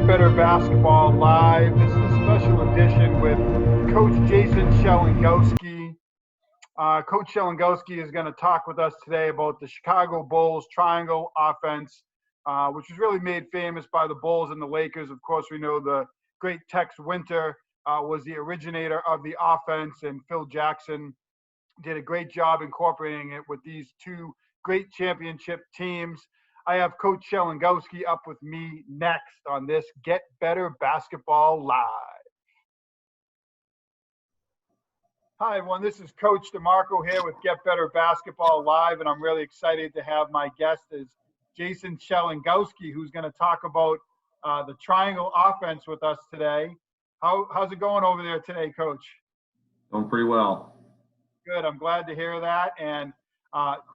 Get Better Basketball Live. This is a special edition with Coach Jason Shelangouski. Coach Shelangouski is going to talk with us today about the Chicago Bulls triangle offense, which was really made famous by the Bulls and the Lakers. Of course, we know the great Tex Winter was the originator of the offense, and Phil Jackson did a great job incorporating it with these two great championship teams. I have Coach Shelangouski up with me next on this Get Better Basketball Live. Hi, everyone. This is Coach DeMarco here with Get Better Basketball Live, and I'm really excited to have my guest is Jason Shelangouski, who's going to talk about the triangle offense with us today. How's it going over there today, Coach? Going pretty well. Good. I'm glad to hear that, and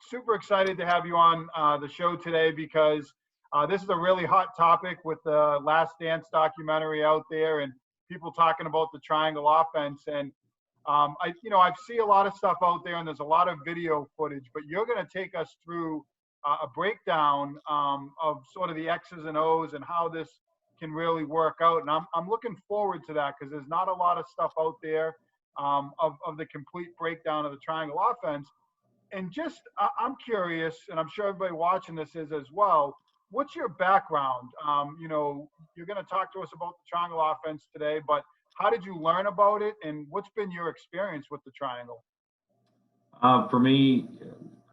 super excited to have you on the show today because this is a really hot topic with the Last Dance documentary out there and people talking about the triangle offense. And I see a lot of stuff out there and there's a lot of video footage, but you're going to take us through a breakdown of sort of the X's and O's and how this can really work out. And I'm looking forward to that because there's not a lot of stuff out there of the complete breakdown of the triangle offense. And just, I'm curious, and I'm sure everybody watching this is as well, what's your background? You're going to talk to us about the triangle offense today, but how did you learn about it, and what's been your experience with the triangle? For me,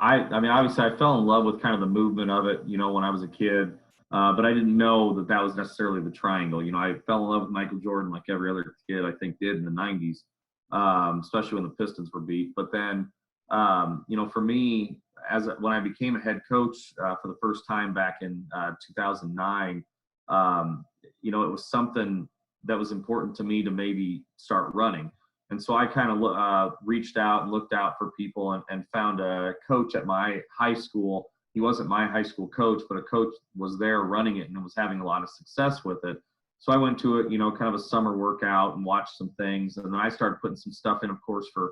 I mean, obviously I fell in love with kind of the movement of it, when I was a kid, but I didn't know that was necessarily the triangle. I fell in love with Michael Jordan like every other kid I think did in the 90s, especially when the Pistons were beat. But then, for me, when I became a head coach for the first time back in 2009, it was something that was important to me to maybe start running. And so I kind of reached out and looked out for people and found a coach at my high school. He wasn't my high school coach, but a coach was there running it and was having a lot of success with it. So I went to it, kind of a summer workout and watched some things. And then I started putting some stuff in, of course, for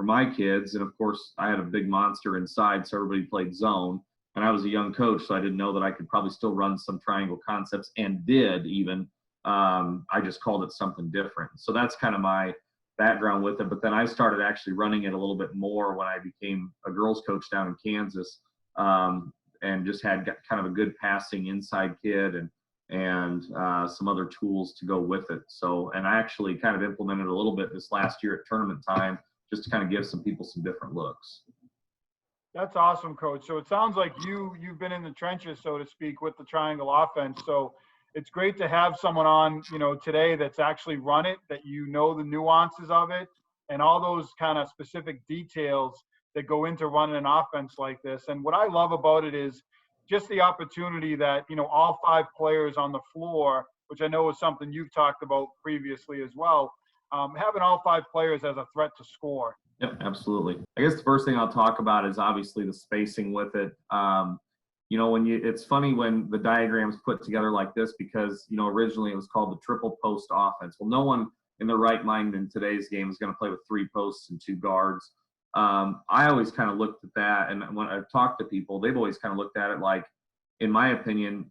my kids. And of course, I had a big monster inside, so everybody played zone. And I was a young coach, so I didn't know that I could probably still run some triangle concepts, and did even. I just called it something different. So that's kind of my background with it. But then I started actually running it a little bit more when I became a girls coach down in Kansas, and just had kind of a good passing inside kid and some other tools to go with it. So, and I actually kind of implemented a little bit this last year at tournament time, just to kind of give some people some different looks. That's awesome, Coach. So it sounds like you've been in the trenches, so to speak, with the triangle offense. So it's great to have someone on, today that's actually run it, that the nuances of it and all those kind of specific details that go into running an offense like this. And what I love about it is just the opportunity that, all 5 players on the floor, which I know is something you've talked about previously as well, having all 5 players as a threat to score. Yep, absolutely. I guess the first thing I'll talk about is obviously the spacing with it. It's funny when the diagram's put together like this because, originally it was called the triple post offense. Well, no one in their right mind in today's game is going to play with 3 posts and 2 guards. I always kind of looked at that, and when I've talked to people, they've always kind of looked at it like, in my opinion,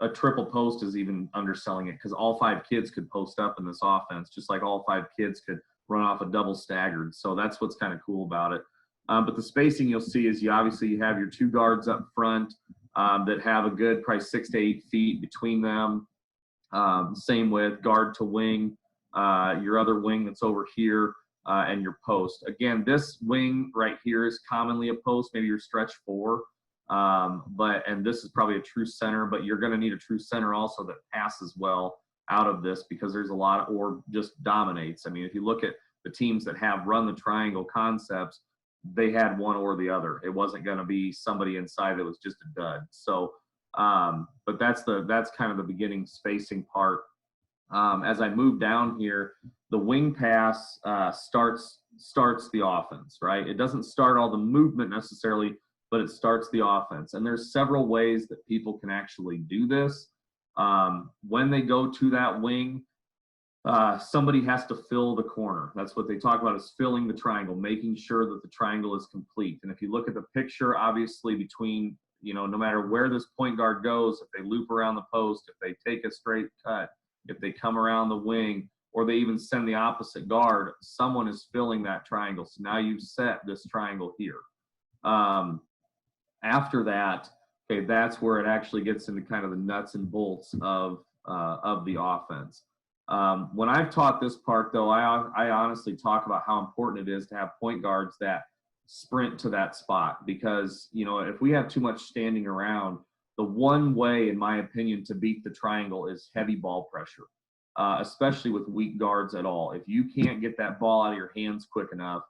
a triple post is even underselling it because all 5 kids could post up in this offense, just like all 5 kids could run off a double staggered. So that's what's kind of cool about it. But the spacing you'll see is you have your 2 guards up front that have a good probably 6 to 8 feet between them. Same with guard to wing, your other wing that's over here, and your post. Again, this wing right here is commonly a post, maybe your stretch 4. And this is probably a true center, but you're going to need a true center also that passes well out of this because there's a lot of, or just dominates. I mean, if you look at the teams that have run the triangle concepts, they had one or the other. It wasn't going to be somebody inside that was just a dud. So, but that's kind of the beginning spacing part. As I move down here, the wing pass starts the offense, right? It doesn't start all the movement necessarily, but it starts the offense. And there's several ways that people can actually do this. When they go to that wing, somebody has to fill the corner. That's what they talk about, is filling the triangle, making sure that the triangle is complete. And if you look at the picture, obviously between no matter where this point guard goes, if they loop around the post, if they take a straight cut, if they come around the wing, or they even send the opposite guard, someone is filling that triangle. So now you've set this triangle here. After that, okay, that's where it actually gets into kind of the nuts and bolts of the offense. When I've taught this part, though, I honestly talk about how important it is to have point guards that sprint to that spot, because, if we have too much standing around, the one way, in my opinion, to beat the triangle is heavy ball pressure, especially with weak guards at all. If you can't get that ball out of your hands quick enough,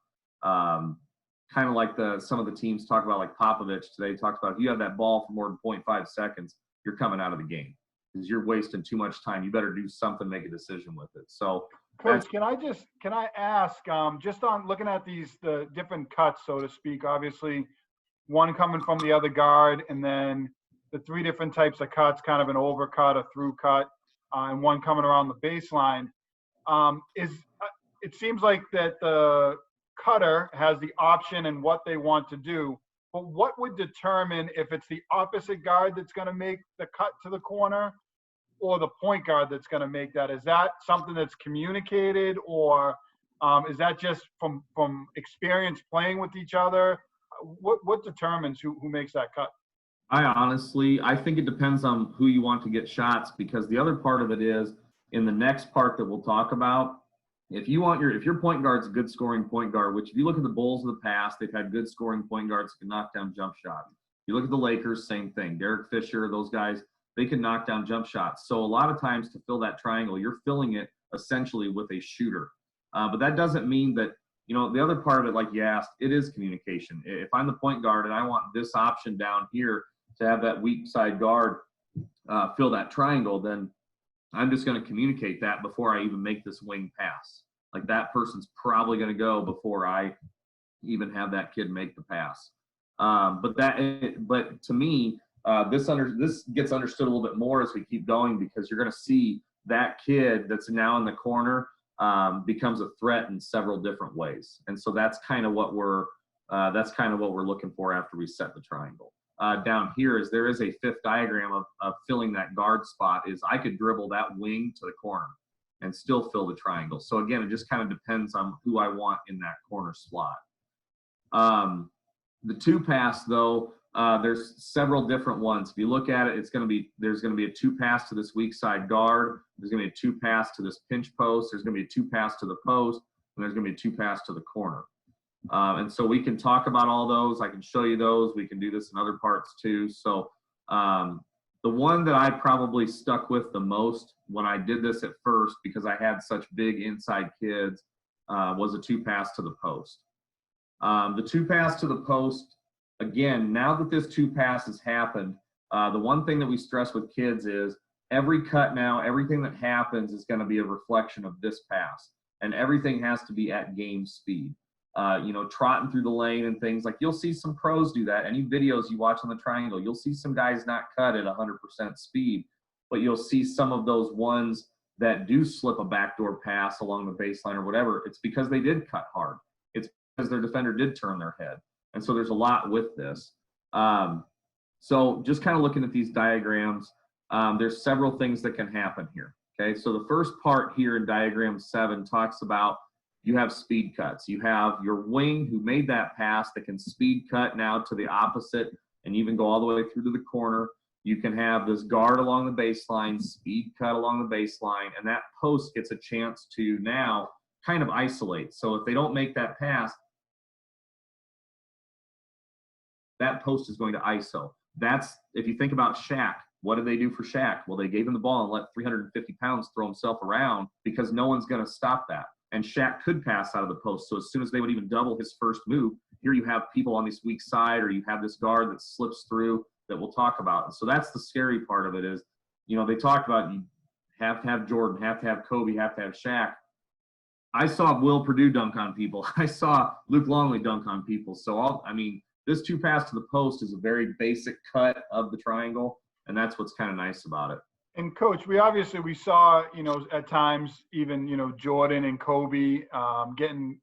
kind of like some of the teams talk about, like Popovich today talked about, if you have that ball for more than 0.5 seconds, you're coming out of the game because you're wasting too much time. You better do something, make a decision with it. So, Coach, can I ask, just on looking at the different cuts, so to speak, obviously one coming from the other guard, and then the three different types of cuts, kind of an overcut, a through cut, and one coming around the baseline. It seems like that the cutter has the option in what they want to do, but what would determine if it's the opposite guard that's going to make the cut to the corner or the point guard that's going to make that? Is that something that's communicated, or is that just from experience playing with each other? What determines who makes that cut? I think it depends on who you want to get shots, because the other part of it is, in the next part that we'll talk about, if your point guard's a good scoring point guard, which if you look at the Bulls of the past, they've had good scoring point guards who can knock down jump shots. You look at the Lakers, same thing. Derek Fisher, those guys, they can knock down jump shots. So a lot of times to fill that triangle, you're filling it essentially with a shooter. But that doesn't mean that, the other part of it, like you asked, it is communication. If I'm the point guard and I want this option down here to have that weak side guard fill that triangle, then I'm just going to communicate that before I even make this wing pass. Like, that person's probably going to go before I even have that kid make the pass. But to me, this gets understood a little bit more as we keep going, because you're going to see that kid that's now in the corner becomes a threat in several different ways. And so that's kind of what we're looking for after we set the triangle. Down here is there is a fifth diagram of filling that guard spot. Is I could dribble that wing to the corner and still fill the triangle. So again, it just kind of depends on who I want in that corner slot. The two pass, though, there's several different ones. If you look at it, there's going to be a two pass to this weak side guard. There's going to be a two pass to this pinch post. There's going to be a two pass to the post, and there's going to be a two pass to the corner. And so we can talk about all those. I can show you those. We can do this in other parts too. So the one that I probably stuck with the most when I did this at first, because I had such big inside kids, was a two pass to the post. The two pass to the post, again, now that this two pass has happened, the one thing that we stress with kids is every cut now, everything that happens is going to be a reflection of this pass, and everything has to be at game speed. Trotting through the lane and things, like you'll see some pros do that. Any videos you watch on the triangle, you'll see some guys not cut at 100% speed, but you'll see some of those ones that do slip a backdoor pass along the baseline or whatever. It's because they did cut hard. It's because their defender did turn their head. And so there's a lot with this. So just kind of looking at these diagrams, there's several things that can happen here. Okay, so the first part here in diagram 7 talks about you have speed cuts. You have your wing who made that pass that can speed cut now to the opposite and even go all the way through to the corner. You can have this guard along the baseline, speed cut along the baseline, and that post gets a chance to now kind of isolate. So if they don't make that pass, that post is going to ISO. That's, if you think about Shaq, what did they do for Shaq? Well, they gave him the ball and let 350 pounds throw himself around because no one's going to stop that. And Shaq could pass out of the post. So as soon as they would even double his first move, here you have people on this weak side, or you have this guard that slips through that we'll talk about. And so that's the scary part of it is, they talked about you have to have Jordan, have to have Kobe, have to have Shaq. I saw Will Perdue dunk on people. I saw Luke Longley dunk on people. So, this two pass to the post is a very basic cut of the triangle, and that's what's kind of nice about it. And Coach, we saw, at times even, Jordan and Kobe getting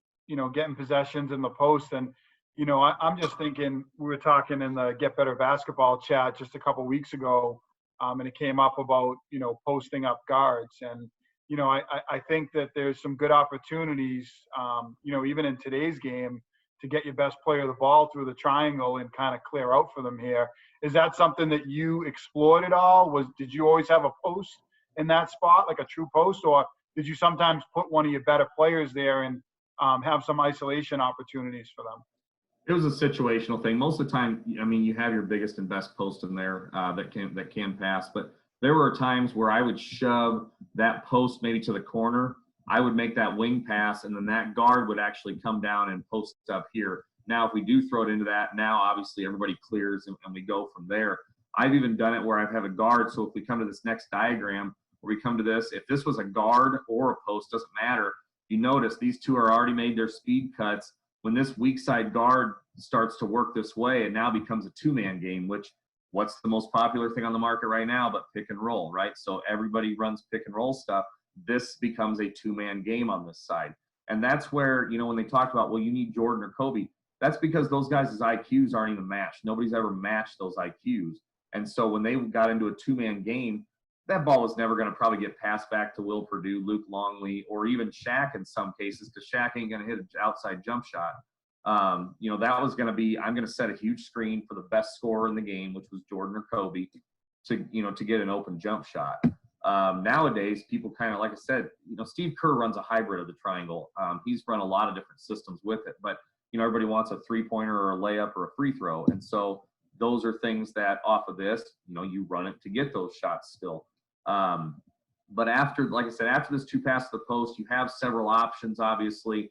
possessions in the post. And, I'm just thinking, we were talking in the Get Better Basketball chat just a couple weeks ago, and it came up about, posting up guards. And, I think that there's some good opportunities, even in today's game, to get your best player the ball through the triangle and kind of clear out for them here. Is that something that you explored at all? Did you always have a post in that spot, like a true post, or did you sometimes put one of your better players there and have some isolation opportunities for them? It was a situational thing. Most of the time, I mean, you have your biggest and best post in there that can pass. But there were times where I would shove that post maybe to the corner. I would make that wing pass, and then that guard would actually come down and post up here. Now, if we do throw it into that, now obviously everybody clears and we go from there. I've even done it where I have a guard. So if we come to this next diagram, where we come to this, if this was a guard or a post, doesn't matter. You notice these two are already made their speed cuts. When this weak side guard starts to work this way, it now becomes a two-man game, which what's the most popular thing on the market right now but pick and roll, right? So everybody runs pick and roll stuff. This becomes a two-man game on this side. And that's where, when they talk about, well, you need Jordan or Kobe, that's because those guys' IQs aren't even matched. Nobody's ever matched those IQs. And so when they got into a two-man game, that ball was never going to probably get passed back to Will Perdue, Luke Longley, or even Shaq in some cases, because Shaq ain't going to hit an outside jump shot. That was going to be, I'm going to set a huge screen for the best scorer in the game, which was Jordan or Kobe, to get an open jump shot. Nowadays, people kind of, like I said, Steve Kerr runs a hybrid of the triangle. He's run a lot of different systems with it, but, everybody wants a three-pointer or a layup or a free throw. And so those are things that off of this, you run it to get those shots still. But after, like I said, after this two pass to the post, you have several options, obviously.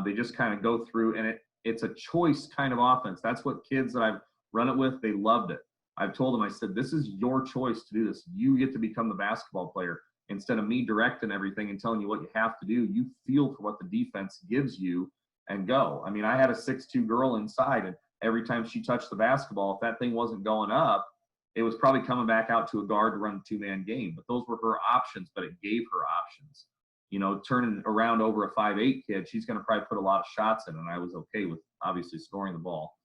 They just kind of go through, and it's a choice kind of offense. That's what kids that I've run it with, they loved it. I've told them, I said, this is your choice to do this. You get to become the basketball player. Instead of me directing everything and telling you what you have to do, you feel for what the defense gives you and go. I mean, I had a 6'2" girl inside, and every time she touched the basketball, if that thing wasn't going up, it was probably coming back out to a guard to run a two-man game. But those were her options, but it gave her options. Turning around over a 5'8" kid, she's going to probably put a lot of shots in, and I was okay with obviously scoring the ball.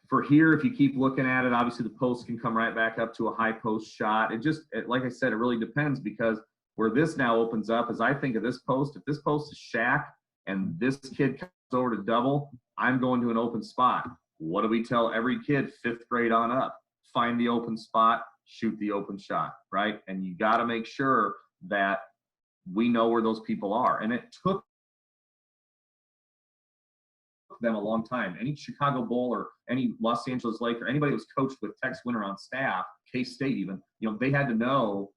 For here, if you keep looking at it, obviously the post can come right back up to a high post shot. Like I said, it really depends, because where this now opens up is I think of this post. If this post is Shaq and this kid comes over to double, I'm going to an open spot. What do we tell every kid 5th grade on up? Find the open spot, shoot the open shot, right? And you got to make sure that we know where those people are. And it took them a long time. Any Chicago Bull or any Los Angeles Laker, anybody that was coached with Tex Winter on staff, K-State even, they had to know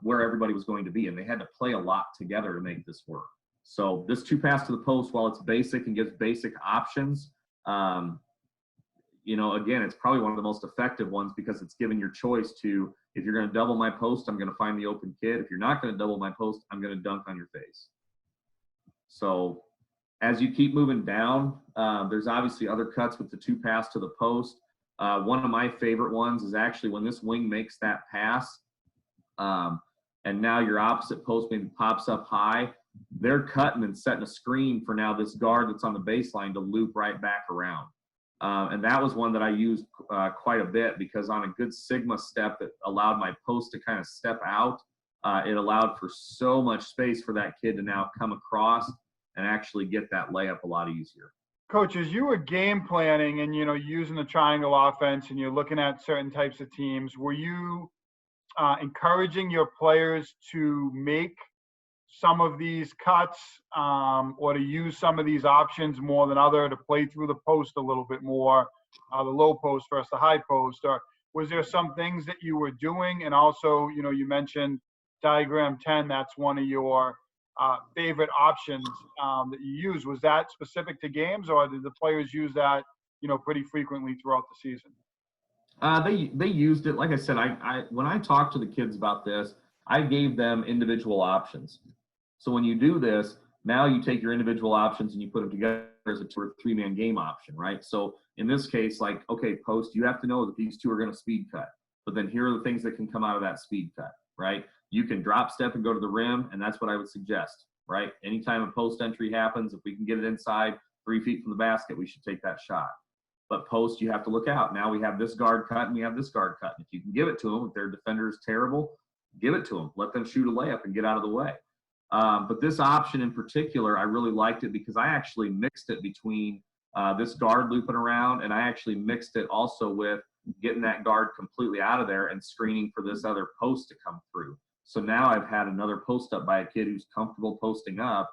where everybody was going to be, and they had to play a lot together to make this work. So this two pass to the post, while it's basic and gives basic options, again, it's probably one of the most effective ones, because it's giving your choice to, if you're going to double my post, I'm going to find the open kid. If you're not going to double my post, I'm going to dunk on your face. So as you keep moving down, there's obviously other cuts with the two pass to the post. One of my favorite ones is actually when this wing makes that pass, and now your opposite post maybe pops up high, they're cutting and setting a screen for now this guard that's on the baseline to loop right back around. And that was one that I used quite a bit, because on a good Sigma step that allowed my post to kind of step out, it allowed for so much space for that kid to now come across and actually get that layup a lot easier. Coach, as you were game planning and, using the triangle offense and you're looking at certain types of teams, were you encouraging your players to make some of these cuts or to use some of these options more than other, to play through the post a little bit more, the low post versus the high post? Or was there some things that you were doing? And also, you mentioned diagram 10, that's one of your favorite options that you use. Was that specific to games, or did the players use that, pretty frequently throughout the season? They used it. Like I said, I when I talked to the kids about this, I gave them individual options. So when you do this, now you take your individual options and you put them together as a 2 or 3-man game option, right? So in this case, like, okay, post, you have to know that these two are going to speed cut, but then here are the things that can come out of that speed cut, right? You can drop step and go to the rim, and that's what I would suggest. right? Anytime a post entry happens, if we can get it inside 3 feet from the basket, we should take that shot. But post, you have to look out. Now we have this guard cut and we have this guard cut. If you can give it to them, if their defender is terrible, give it to them. Let them shoot a layup and get out of the way. But this option in particular, I really liked it because I actually mixed it between this guard looping around, and I actually mixed it also with getting that guard completely out of there and screening for this other post to come through. So now I've had another post up by a kid who's comfortable posting up.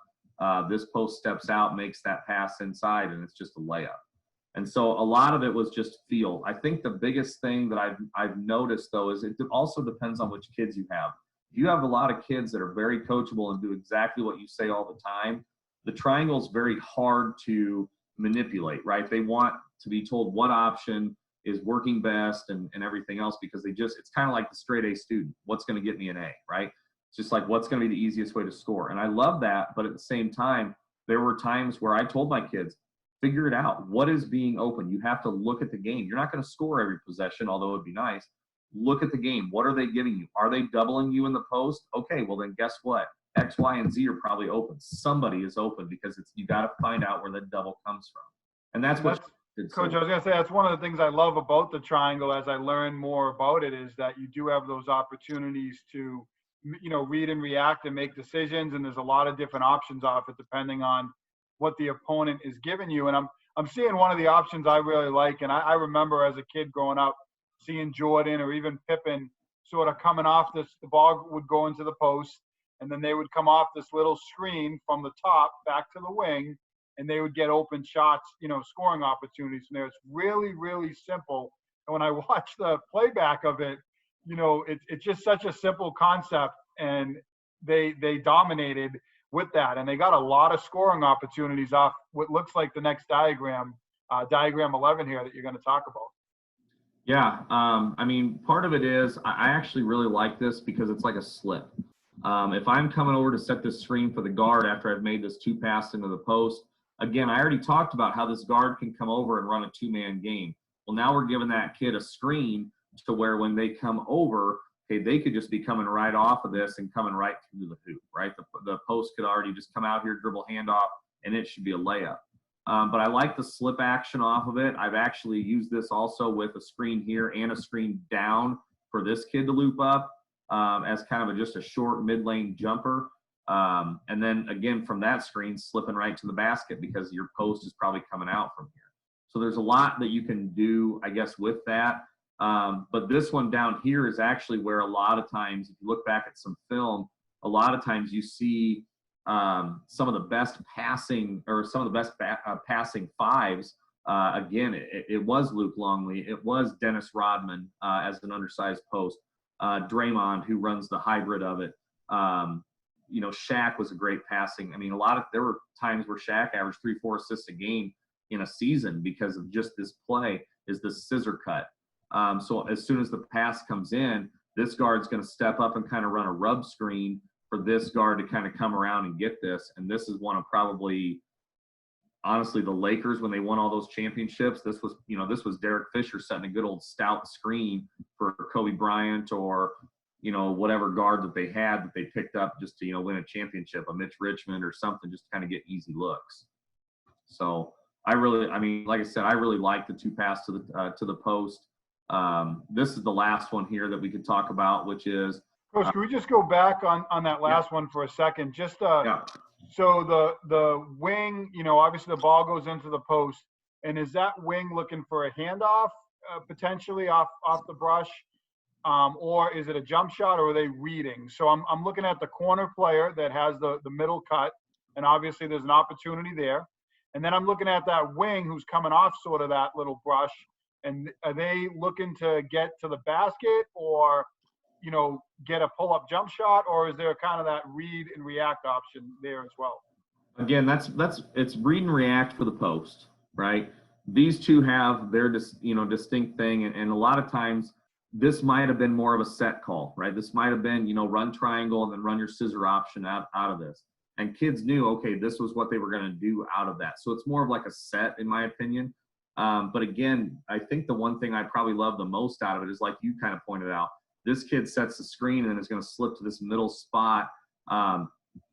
This post steps out, makes that pass inside, and it's just a layup. And so a lot of it was just feel. I think the biggest thing that I've noticed, though, is it also depends on which kids you have. If you have a lot of kids that are very coachable and do exactly what you say all the time, the triangle is very hard to manipulate, right? They want to be told what option is working best and everything else because it's kind of like the straight A student. What's going to get me an A, right? It's just like what's going to be the easiest way to score. And I love that, but at the same time, there were times where I told my kids, figure it out. What is being open? You have to look at the game. You're not going to score every possession, although it'd be nice. Look at the game. What are they giving you? Are they doubling you in the post? Okay, well then guess what? X, Y, and Z are probably open. Somebody is open because you got to find out where the double comes from. And that's what Coach, I was going to say, that's one of the things I love about the triangle as I learn more about it is that you do have those opportunities to, read and react and make decisions. And there's a lot of different options off it depending on what the opponent is giving you. And I'm seeing one of the options I really like. And I remember as a kid growing up, seeing Jordan or even Pippen sort of coming off the ball would go into the post, and then they would come off this little screen from the top back to the wing, and they would get open shots, scoring opportunities from there. It's really, really simple. And when I watch the playback of it, it's just such a simple concept, and they dominated with that. And they got a lot of scoring opportunities off what looks like the next diagram 11 here that you're going to talk about. Yeah, I mean, part of it is I actually really like this because it's like a slip. If I'm coming over to set this screen for the guard after I've made this 2 pass into the post, again, I already talked about how this guard can come over and run a 2-man game. Well, now we're giving that kid a screen to where when they come over, okay, they could just be coming right off of this and coming right through the hoop, right? The post could already just come out here, dribble handoff, and it should be a layup. But I like the slip action off of it. I've actually used this also with a screen here and a screen down for this kid to loop up as kind of just a short mid-lane jumper. And then, again, from that screen, slipping right to the basket because your post is probably coming out from here. So there's a lot that you can do, I guess, with that. But this one down here is actually where a lot of times, if you look back at some film, a lot of times you see some of the best passing or some of the best passing fives. Again, it was Luke Longley. It was Dennis Rodman as an undersized post. Draymond, who runs the hybrid of it. Shaq was a great passing. I mean, there were times where Shaq averaged 3-4 assists a game in a season because of just this play is the scissor cut. So as soon as the pass comes in, this guard's going to step up and kind of run a rub screen for this guard to kind of come around and get this. And this is one of probably, honestly, the Lakers when they won all those championships. This was Derek Fisher setting a good old stout screen for Kobe Bryant or, whatever guard that they had that they picked up just to, win a championship, a Mitch Richmond or something, just to kind of get easy looks. So like I said, I really like the 2 pass to the post. This is the last one here that we could talk about, which is. Coach, can we just go back on that last one for a second? Just so the wing, obviously the ball goes into the post, and is that wing looking for a handoff potentially off the brush, or is it a jump shot, or are they reading? So I'm looking at the corner player that has the middle cut, and obviously there's an opportunity there, and then I'm looking at that wing who's coming off sort of that little brush, and are they looking to get to the basket or get a pull-up jump shot, or is there kind of that read and react option there as well? Again, it's read and react for the post, right? These two have their distinct thing, and a lot of times this might have been more of a set call, right? This might have been run triangle and then run your scissor option out of this, and kids knew, okay, this was what they were going to do out of that. So it's more of like a set, in my opinion. But again, I think the one thing I probably love the most out of it is, like you kind of pointed out, this kid sets the screen and then is going to slip to this middle spot.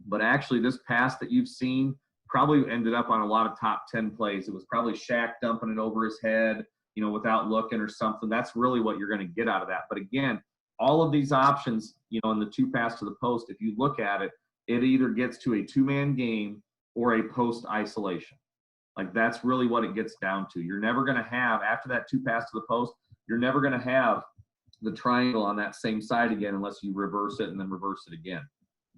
But actually, this pass that you've seen probably ended up on a lot of top 10 plays. It was probably Shaq dumping it over his head, without looking or something. That's really what you're going to get out of that. But again, all of these options, in the two pass to the post, if you look at it, it either gets to a two-man game or a post isolation. Like, that's really what it gets down to. You're never going to have, after that two pass to the post, you're never going to have the triangle on that same side again unless you reverse it and then reverse it again.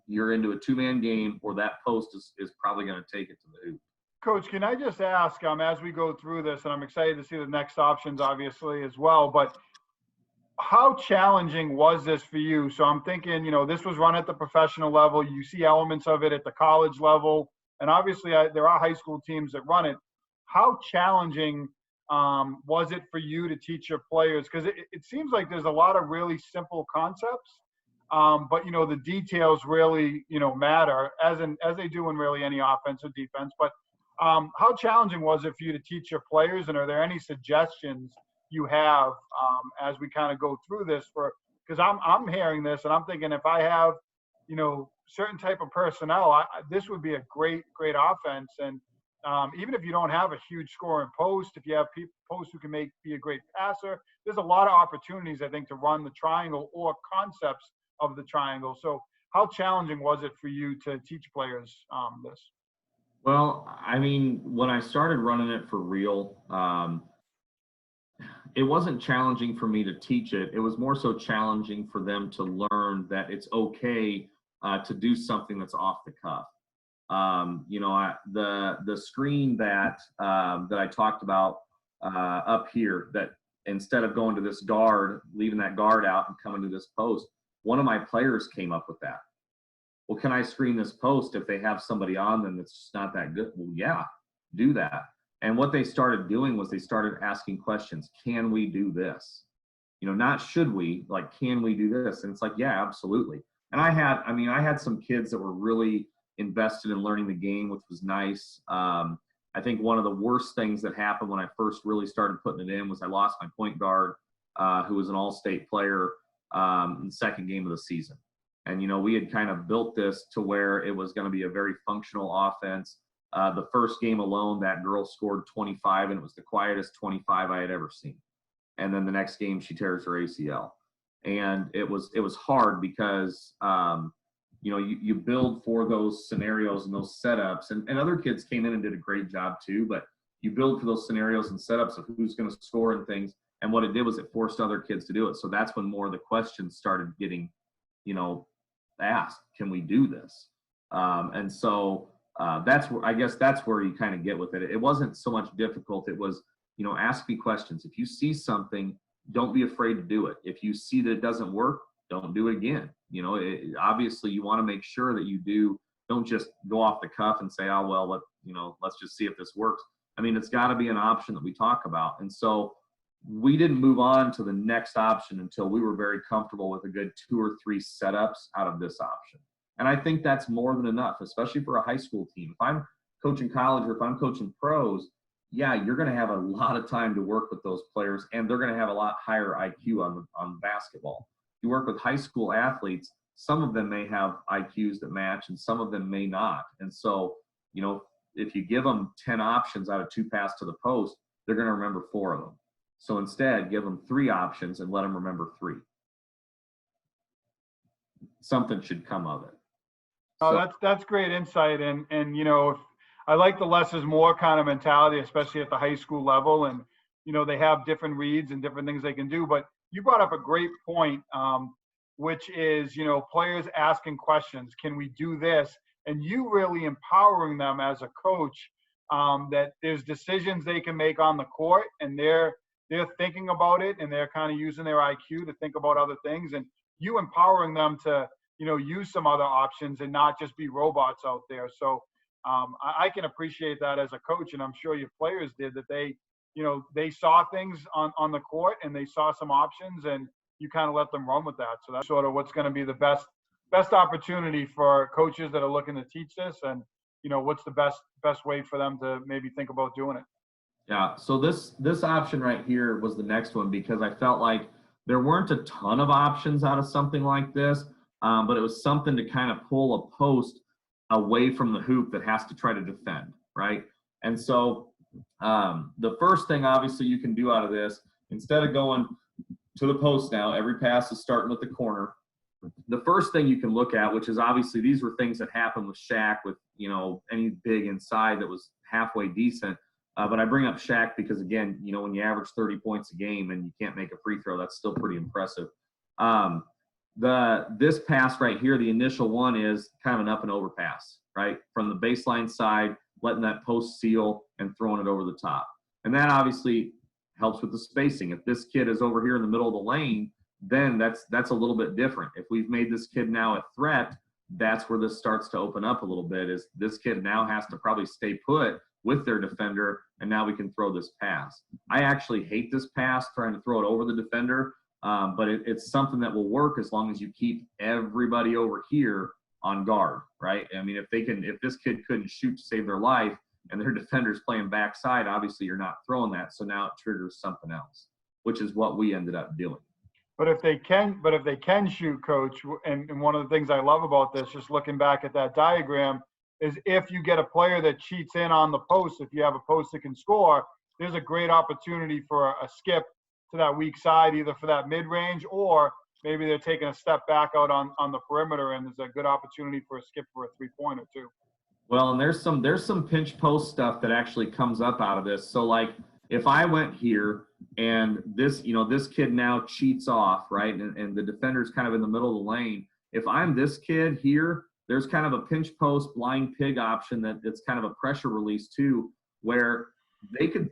You're into a two-man game, or that post is probably going to take it to the hoop. Coach, can I just ask, as we go through this, and I'm excited to see the next options, obviously, as well, but how challenging was this for you? So I'm thinking, this was run at the professional level. You see elements of it at the college level, and obviously there are high school teams that run it. How challenging was it for you to teach your players? Because it seems like there's a lot of really simple concepts, but the details really matter as they do in really any offense or defense. But how challenging was it for you to teach your players, and are there any suggestions you have as we kind of go through this? Because I'm hearing this and I'm thinking, if I have certain type of personnel, this would be a great offense. And even if you don't have a huge score in post, if you have posts who can be a great passer, there's a lot of opportunities, I think, to run the triangle or concepts of the triangle. So how challenging was it for you to teach players this? Well, I mean, when I started running it for real, it wasn't challenging for me to teach it. It was more so challenging for them to learn that it's okay to do something that's off the cuff. The screen that I talked about up here, that instead of going to this guard, leaving that guard out and coming to this post, one of my players came up with that. Well, can I screen this post if they have somebody on them that's just not that good? Well, yeah, do that. And what they started doing was they started asking questions. Can we do this? Not should we, like, can we do this? And it's like, yeah, absolutely. And I had some kids that were really invested in learning the game, which was nice. I think one of the worst things that happened when I first really started putting it in was I lost my point guard, who was an all-state player in the second game of the season. And, we had kind of built this to where it was going to be a very functional offense. The first game alone, that girl scored 25, and it was the quietest 25 I had ever seen. And then the next game, she tears her ACL. And it was hard because, you build for those scenarios and those setups. And other kids came in and did a great job too, but you build for those scenarios and setups of who's going to score and things. And what it did was it forced other kids to do it. So that's when more of the questions started getting, asked, can we do this? And so that's where you kind of get with it. It wasn't so much difficult. It was, ask me questions. If you see something, don't be afraid to do it. If you see that it doesn't work, don't do it again. Obviously you want to make sure that don't just go off the cuff and say, oh, well, let's just see if this works. I mean, it's got to be an option that we talk about. And so we didn't move on to the next option until we were very comfortable with a good 2 or 3 setups out of this option. And I think that's more than enough, especially for a high school team. If I'm coaching college or if I'm coaching pros, yeah, you're going to have a lot of time to work with those players, and they're going to have a lot higher IQ on basketball. You work with high school athletes, some of them may have IQs that match and some of them may not. And so, if you give them 10 options out of 2 pass to the post, they're going to remember 4 of them. So instead, give them 3 options and let them remember 3. Something should come of it. Oh, that's great insight. And if I like the less is more kind of mentality, especially at the high school level. And, they have different reads and different things they can do. But you brought up a great point, which is, players asking questions. Can we do this? And you really empowering them as a coach, that there's decisions they can make on the court, and they're thinking about it, and they're kind of using their IQ to think about other things, and you empowering them to, use some other options and not just be robots out there. So I can appreciate that as a coach, and I'm sure your players did, that they saw things on the court and they saw some options, and you kind of let them run with that. So that's sort of what's going to be the best opportunity for coaches that are looking to teach this, and what's the best way for them to maybe think about doing it. Yeah, so this option right here was the next one, because I felt like there weren't a ton of options out of something like this, but it was something to kind of pull a post away from the hoop that has to try to defend, right? And so the first thing obviously you can do out of this, instead of going to the post now, every pass is starting with the corner. The first thing you can look at, which is obviously these were things that happened with Shaq with, you know, any big inside that was halfway decent. But I bring up Shaq because, again, you know, when you average 30 points a game and you can't make a free throw, that's still pretty impressive. This pass right here, the initial one is kind of an up and over pass, right? From the baseline side, letting that post seal and throwing it over the top. And that obviously helps with the spacing. If this kid is over here in the middle of the lane, then that's a little bit different. If we've made this kid now a threat, that's where this starts to open up a little bit, is this kid now has to probably stay put with their defender, and now we can throw this pass. I actually hate this pass, trying to throw it over the defender, but it's something that will work as long as you keep everybody over here on guard, right? I mean, if this kid couldn't shoot to save their life and their defender's playing backside, obviously you're not throwing that, so now it triggers something else, which is what we ended up doing. But if they can shoot, Coach, and one of the things I love about this, just looking back at that diagram, is if you get a player that cheats in on the post, if you have a post that can score, there's a great opportunity for a skip to that weak side, either for that mid-range, or maybe they're taking a step back out on the perimeter, and there's a good opportunity for a skip for a three-pointer too. Well, and there's some pinch post stuff that actually comes up out of this. So like if I went here and this, you know, this kid now cheats off, right? And the defender's kind of in the middle of the lane. If I'm this kid here, there's kind of a pinch post blind pig option it's kind of a pressure release too, where they could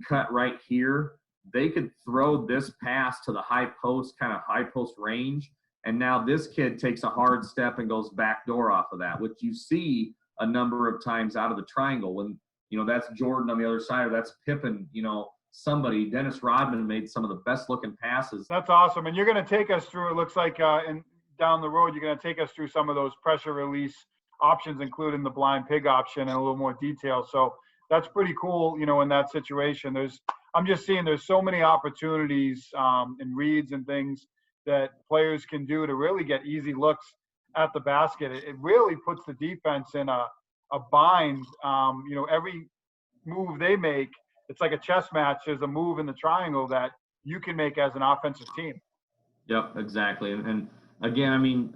cut right here. They could throw this pass to the high post, kind of high post range. And now this kid takes a hard step and goes back door off of that, which you see a number of times out of the triangle when, you know, that's Jordan on the other side, or that's Pippen, you know, somebody, Dennis Rodman made some of the best looking passes. That's awesome. And you're going to take us through, it looks like, down the road, you're going to take us through some of those pressure release options, including the blind pig option, in a little more detail. So that's pretty cool, you know, in that situation. I'm just seeing there's so many opportunities and reads and things that players can do to really get easy looks at the basket. It really puts the defense in a bind. You know, every move they make, it's like a chess match. There's a move in the triangle that you can make as an offensive team. Yep, exactly. And again, I mean,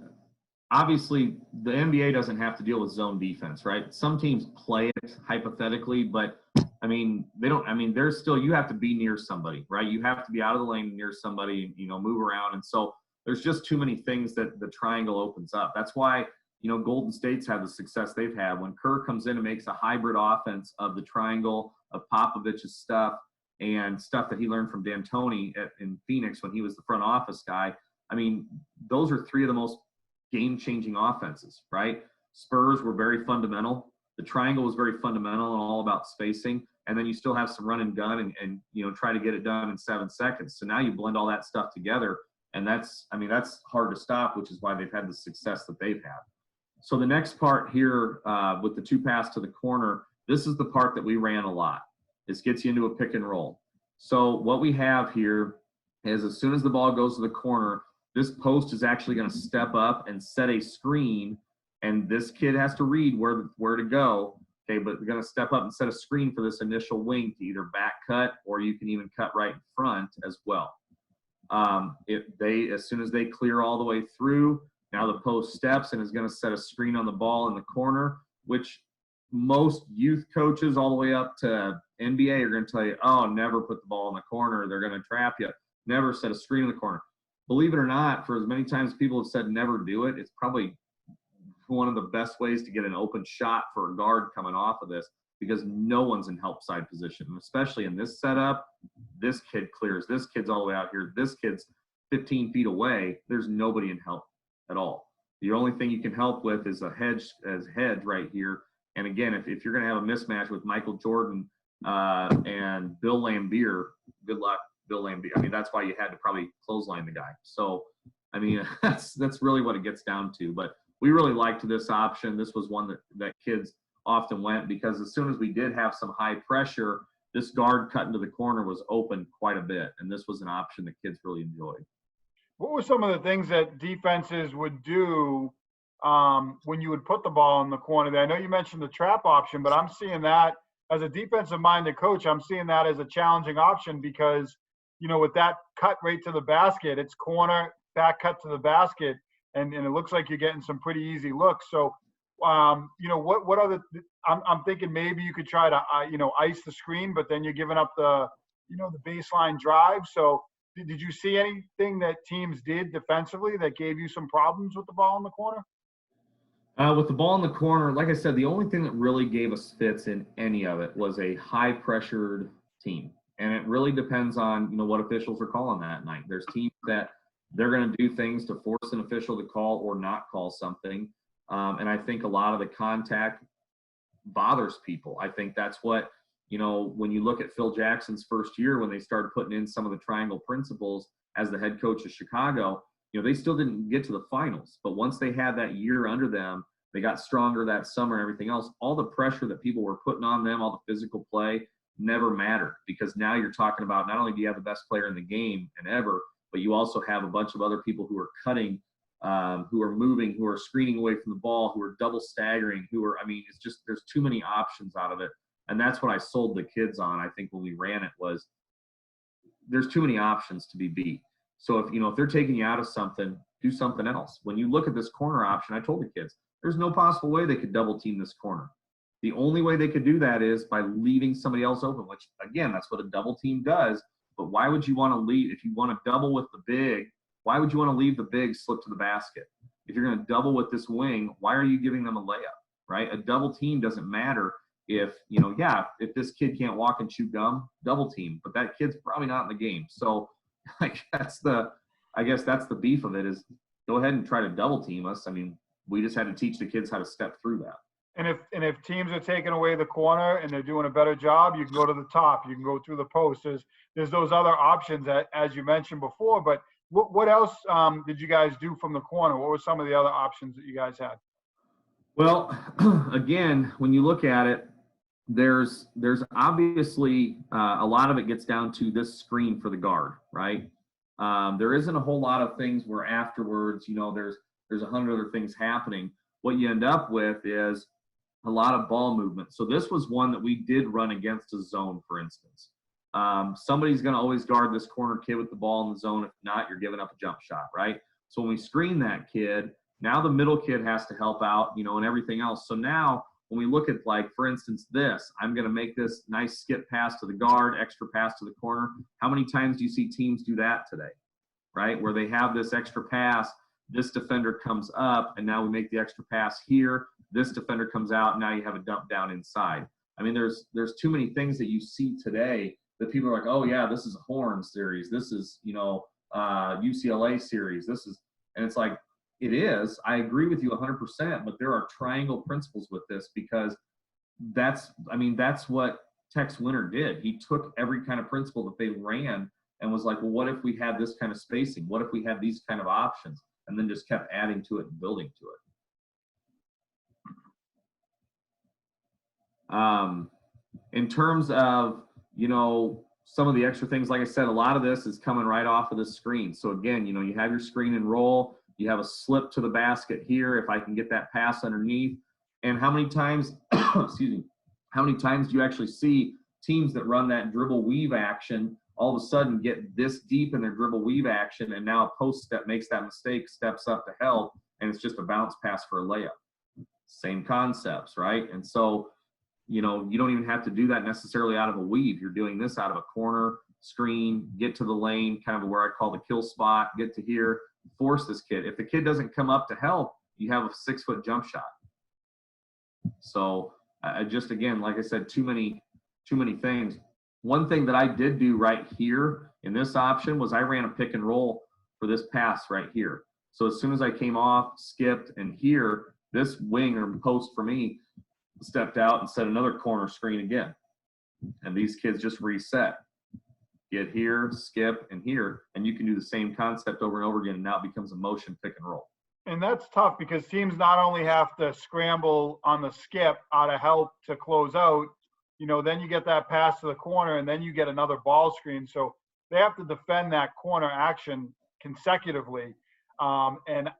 obviously the NBA doesn't have to deal with zone defense, right? Some teams play it hypothetically, but I mean, they don't. I mean, there's still, you have to be near somebody, right? You have to be out of the lane near somebody, you know, move around. And so there's just too many things that the triangle opens up. That's why, you know, Golden State's had the success they've had. When Kerr comes in and makes a hybrid offense of the triangle, of Popovich's stuff, and stuff that he learned from D'Antoni in Phoenix when he was the front office guy. I mean, those are three of the most game-changing offenses, right? Spurs were very fundamental. The triangle was very fundamental and all about spacing. And then you still have some run and gun and you know, try to get it done in 7 seconds. So now you blend all that stuff together. And that's hard to stop, which is why they've had the success that they've had. So the next part here with the two pass to the corner, this is the part that we ran a lot. This gets you into a pick and roll. So what we have here is as soon as the ball goes to the corner, this post is actually going to step up and set a screen, and this kid has to read where to go. Okay, but they're going to step up and set a screen for this initial wing to either back cut, or you can even cut right in front as well. As soon as they clear all the way through, now the post steps and is going to set a screen on the ball in the corner, which most youth coaches all the way up to NBA are going to tell you, oh, never put the ball in the corner. They're going to trap you. Never set a screen in the corner. Believe it or not, for as many times people have said never do it, it's probably one of the best ways to get an open shot for a guard coming off of this, because no one's in help side position. And especially in this setup, this kid clears. This kid's all the way out here. This kid's 15 feet away. There's nobody in help at all. The only thing you can help with is a hedge right here. And again, if you're going to have a mismatch with Michael Jordan and Bill Laimbeer, good luck, Bill Laimbeer. I mean, that's why you had to probably clothesline the guy. So, I mean, that's really what it gets down to. But we really liked this option. This was one that kids often went, because as soon as we did have some high pressure, this guard cut into the corner was open quite a bit. And this was an option that kids really enjoyed. What were some of the things that defenses would do when you would put the ball in the corner there. I know you mentioned the trap option, but I'm seeing that as a defensive-minded coach, I'm seeing that as a challenging option because, with that cut right to the basket, it's corner, back cut to the basket, and it looks like you're getting some pretty easy looks. So, what other – I'm thinking maybe you could try to, ice the screen, but then you're giving up the baseline drive. So did you see anything that teams did defensively that gave you some problems with the ball in the corner? With the ball in the corner, like I said, the only thing that really gave us fits in any of it was a high-pressured team. And it really depends on, what officials are calling that night. There's teams that they're going to do things to force an official to call or not call something. And I think a lot of the contact bothers people. I think that's what, when you look at Phil Jackson's first year, when they started putting in some of the triangle principles as the head coach of Chicago, they still didn't get to the finals. But once they had that year under them, they got stronger that summer and everything else. All the pressure that people were putting on them, all the physical play, never mattered, because now you're talking about not only do you have the best player in the game and ever, but you also have a bunch of other people who are cutting, who are moving, who are screening away from the ball, who are double staggering, it's just there's too many options out of it. And that's what I sold the kids on, I think, when we ran it, was there's too many options to be beat. So if they're taking you out of something, do something else. When you look at this corner option, I told the kids, there's no possible way they could double team this corner. The only way they could do that is by leaving somebody else open, which, again, that's what a double team does. But why would you want to leave? If you want to double with the big, why would you want to leave the big slip to the basket? If you're going to double with this wing, why are you giving them a layup, right? A double team doesn't matter if, if this kid can't walk and chew gum, double team. But that kid's probably not in the game. So, that's the beef of it, is go ahead and try to double team us. I mean, we just had to teach the kids how to step through that. And if teams are taking away the corner and they're doing a better job, you can go to the top. You can go through the post. There's those other options that, as you mentioned before. But what else did you guys do from the corner? What were some of the other options that you guys had? Well, again, when you look at it, there's obviously a lot of it gets down to this screen for the guard, right? There isn't a whole lot of things where afterwards, there's 100 other things happening. What you end up with is a lot of ball movement. So this was one that we did run against a zone, for instance. Somebody's going to always guard this corner kid with the ball in the zone. If not, you're giving up a jump shot, right? So when we screen that kid, now the middle kid has to help out, and everything else. So now when we look at, like, for instance, this, I'm going to make this nice skip pass to the guard, extra pass to the corner. How many times do you see teams do that today, right? Where they have this extra pass, this defender comes up, and now we make the extra pass here. This defender comes out, and now you have a dump down inside. I mean, there's too many things that you see today that people are like, oh, yeah, this is a Horn series. This is, UCLA series. And it's like, it is. I agree with you 100%, but there are triangle principles with this, because that's what Tex Winter did. He took every kind of principle that they ran and was like, well, what if we had this kind of spacing? What if we had these kind of options? And then just kept adding to it and building to it. In terms of, some of the extra things, like I said, a lot of this is coming right off of the screen. So again, you have your screen and roll. You have a slip to the basket here, if I can get that pass underneath. And how many times, excuse me, how many times do you actually see teams that run that dribble weave action all of a sudden get this deep in their dribble weave action, and now a post step makes that mistake, steps up to help, and it's just a bounce pass for a layup? Same concepts, right? And so, you don't even have to do that necessarily out of a weave. You're doing this out of a corner, screen, get to the lane, kind of where I call the kill spot, get to here, force this kid. If the kid doesn't come up to help, you have a 6-foot jump shot. So just, again, like I said, too many things. One thing that I did do right here in this option was I ran a pick and roll for this pass right here. So as soon as I came off, skipped, and here, this wing or post for me stepped out and set another corner screen again. And these kids just reset. Get here, skip, and here, and you can do the same concept over and over again, and now it becomes a motion pick and roll. And that's tough, because teams not only have to scramble on the skip out of help to close out, then you get that pass to the corner, and then you get another ball screen. So they have to defend that corner action consecutively. And,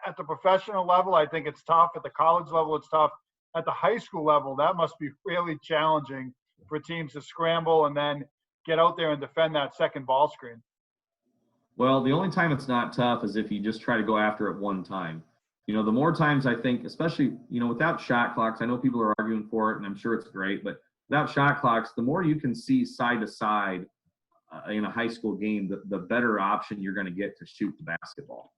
at the professional level, I think it's tough. At the college level, it's tough. At the high school level, that must be really challenging for teams to scramble and then get out there and defend that second ball screen. Well, the only time it's not tough is if you just try to go after it one time. You know, the more times I think, especially, you know, without shot clocks, I know people are arguing for it, and I'm sure it's great, but without shot clocks, the more you can see side to side in a high school game, the better option you're going to get to shoot the basketball.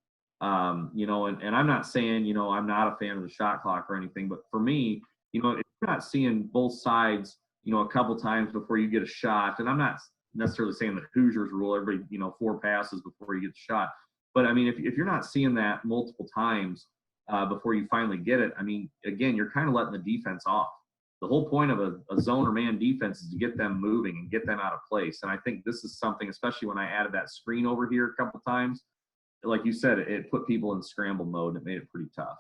You know, and I'm not saying, you know, I'm not a fan of the shot clock or anything, but for me, you know, if you're not seeing both sides, you know, a couple times before you get a shot, and I'm not necessarily saying the Hoosiers rule every, you know, 4 passes before you get the shot, but I mean, if you're not seeing that multiple times before you finally get it, I mean, again, you're kind of letting the defense off. The whole point of a zone or man defense is to get them moving and get them out of place. And I think this is something, especially when I added that screen over here a couple times, like you said, it put people in scramble mode. It made it pretty tough.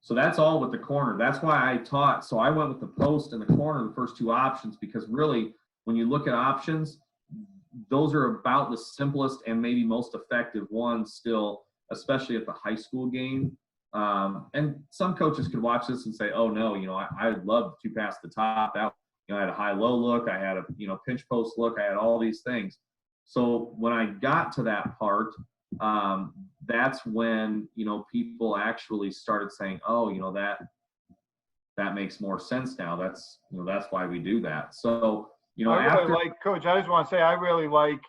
So that's all with the corner. That's why I taught. So I went with the post and the corner, the first 2 options, because really, when you look at options, those are about the simplest and maybe most effective ones still, especially at the high school game. And some coaches could watch this and say, oh no, you know, I would love to pass the top out. You know, I had a high-low look. I had a, you know, pinch post look. I had all these things. So when I got to that part, that's when, you know, people actually started saying, oh, you know, that makes more sense now. That's, you know, that's why we do that. So, you know, I really like, Coach, I just want to say, I really like,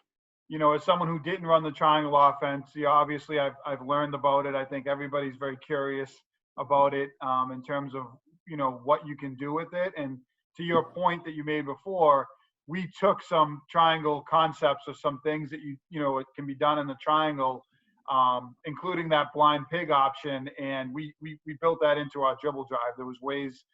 you know, as someone who didn't run the triangle offense, you know, obviously I've learned about it. I think everybody's very curious about it in terms of, you know, what you can do with it. And to your point that you made before, we took some triangle concepts of some things that you know, it can be done in the triangle, including that blind pig option. And we built that into our dribble drive. There was ways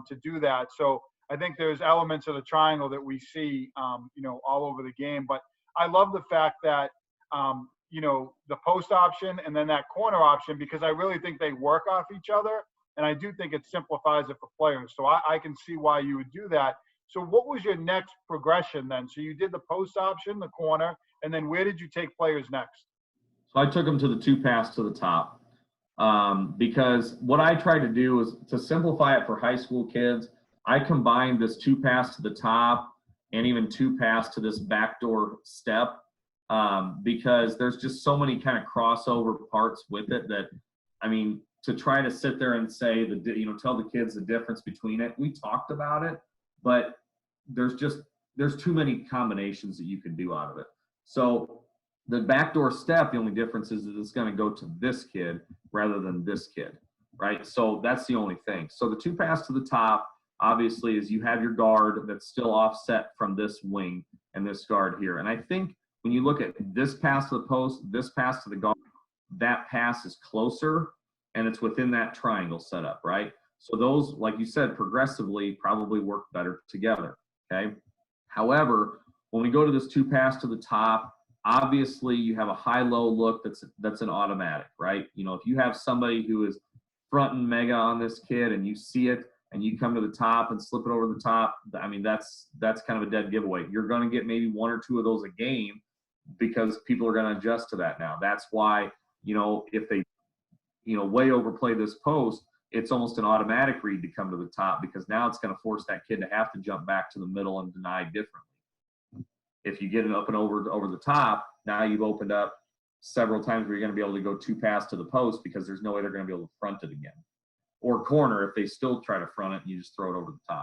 to do that. So I think there's elements of the triangle that we see, you know, all over the game. But I love the fact that, you know, the post option and then that corner option, because I really think they work off each other. And I do think it simplifies it for players. So I can see why you would do that. So what was your next progression then? So you did the post option, the corner, and then where did you take players next? So I took them to the 2 pass to the top because what I tried to do is to simplify it for high school kids. I combined this 2 pass to the top and even 2 pass to this backdoor step because there's just so many kind of crossover parts with it that, I mean, to try to sit there and say, you know, tell the kids the difference between it. We talked about it, but there's too many combinations that you can do out of it. So the backdoor step, the only difference is that it's going to go to this kid rather than this kid, right? So that's the only thing. So the 2 pass to the top, obviously, is you have your guard that's still offset from this wing and this guard here. And I think when you look at this pass to the post, this pass to the guard, that pass is closer and it's within that triangle setup, right? So those, like you said, progressively probably work better together, okay? However, when we go to this 2 pass to the top, obviously you have a high-low look that's an automatic, right? You know, if you have somebody who is fronting mega on this kid and you see it and you come to the top and slip it over the top, I mean, that's kind of a dead giveaway. You're going to get maybe 1 or 2 of those a game because people are going to adjust to that now. That's why, you know, if they, you know, way overplay this post, it's almost an automatic read to come to the top because now it's going to force that kid to have to jump back to the middle and deny differently. If you get it up and over the top, now you've opened up several times where you're going to be able to go 2 pass to the post because there's no way they're going to be able to front it again. Or corner if they still try to front it and you just throw it over the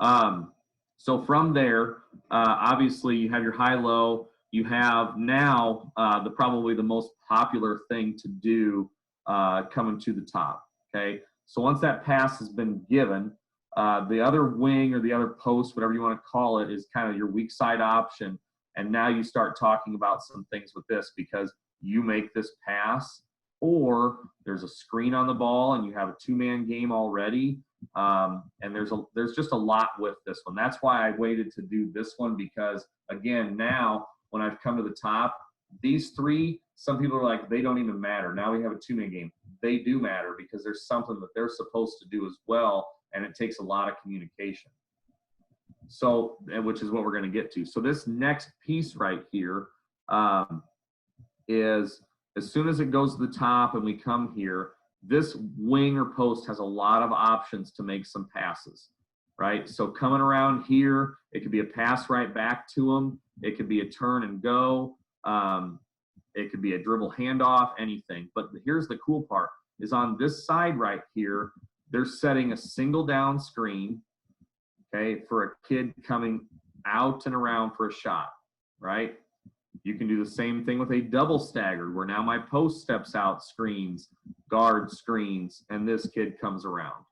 top. So from there, obviously you have your high-low. You have now probably the most popular thing to do coming to the top, okay? So once that pass has been given, the other wing or the other post, whatever you want to call it, is kind of your weak side option. And now you start talking about some things with this because you make this pass or there's a screen on the ball and you have a 2-man game already. And there's just a lot with this one. That's why I waited to do this one because, again, now when I've come to the top, these 3, some people are like, they don't even matter. Now we have a 2-man game. They do matter because there's something that they're supposed to do as well, and it takes a lot of communication. So, which is what we're going to get to. So this next piece right here is As soon as it goes to the top and we come here, this wing or post has a lot of options to make some passes, right? So coming around here, it could be a pass right back to them. It could be a turn and go. It could be a dribble handoff, anything. But here's the cool part, is on this side right here, they're setting a single down screen, okay, for a kid coming out and around for a shot, right? You can do the same thing with a double staggered, where now my post steps out, screens, guard screens, and this kid comes around.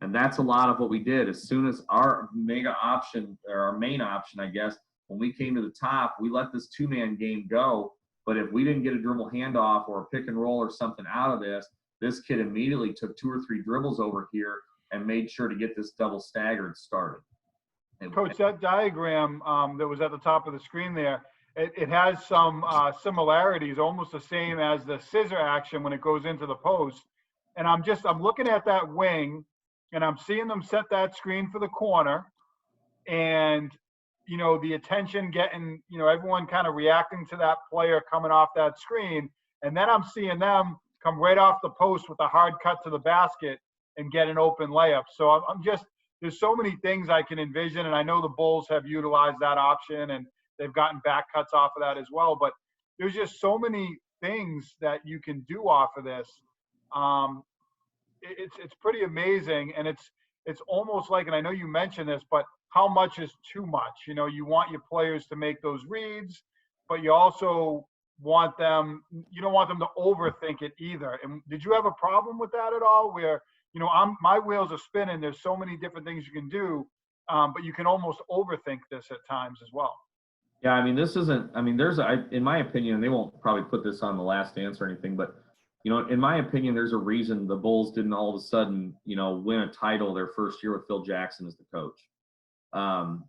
And that's a lot of what we did. As soon as our mega option, or our main option, I guess, when we came to the top, we let this two-man game go. But if we didn't get a dribble handoff or a pick and roll or something out of this kid immediately took 2 or 3 dribbles over here and made sure to get this double staggered started. Coach, that diagram that was at the top of the screen there, it has some similarities, almost the same as the scissor action when it goes into the post. And I'm looking at that wing, and I'm seeing them set that screen for the corner, and you know, the attention getting, you know, everyone kind of reacting to that player coming off that screen, and then I'm seeing them come right off the post with a hard cut to the basket and get an open layup. So I'm just, there's so many things I can envision, and I know the Bulls have utilized that option and they've gotten back cuts off of that as well. But there's just so many things that you can do off of this. It's pretty amazing, and it's almost like, and I know you mentioned this, but how much is too much? You know, you want your players to make those reads, but you also want them, you don't want them to overthink it either. And did you have a problem with that at all, where, you know, my wheels are spinning, there's so many different things you can do, but you can almost overthink this at times as well? Yeah, I mean, this isn't, I mean, in my opinion, they won't probably put this on The Last Dance or anything, but, you know, in my opinion, there's a reason the Bulls didn't all of a sudden, you know, win a title their first year with Phil Jackson as the coach.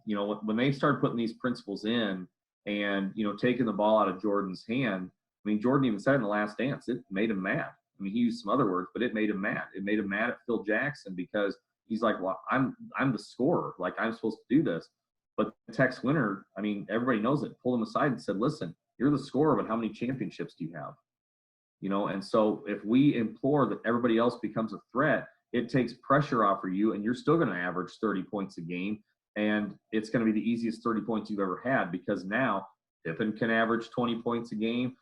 You know, when they started putting these principles in and, you know, taking the ball out of Jordan's hand, I mean, Jordan even said in The Last Dance, it made him mad. I mean, he used some other words, but it made him mad. It made him mad at Phil Jackson because he's like, well, I'm the scorer. Like, I'm supposed to do this. But Tex Winter, I mean, everybody knows it, pulled him aside and said, listen, you're the scorer, but how many championships do you have? You know, and so if we implore that everybody else becomes a threat, it takes pressure off of you, and you're still going to average 30 points a game. And it's going to be the easiest 30 points you've ever had, because now Pippen can average 20 points a game.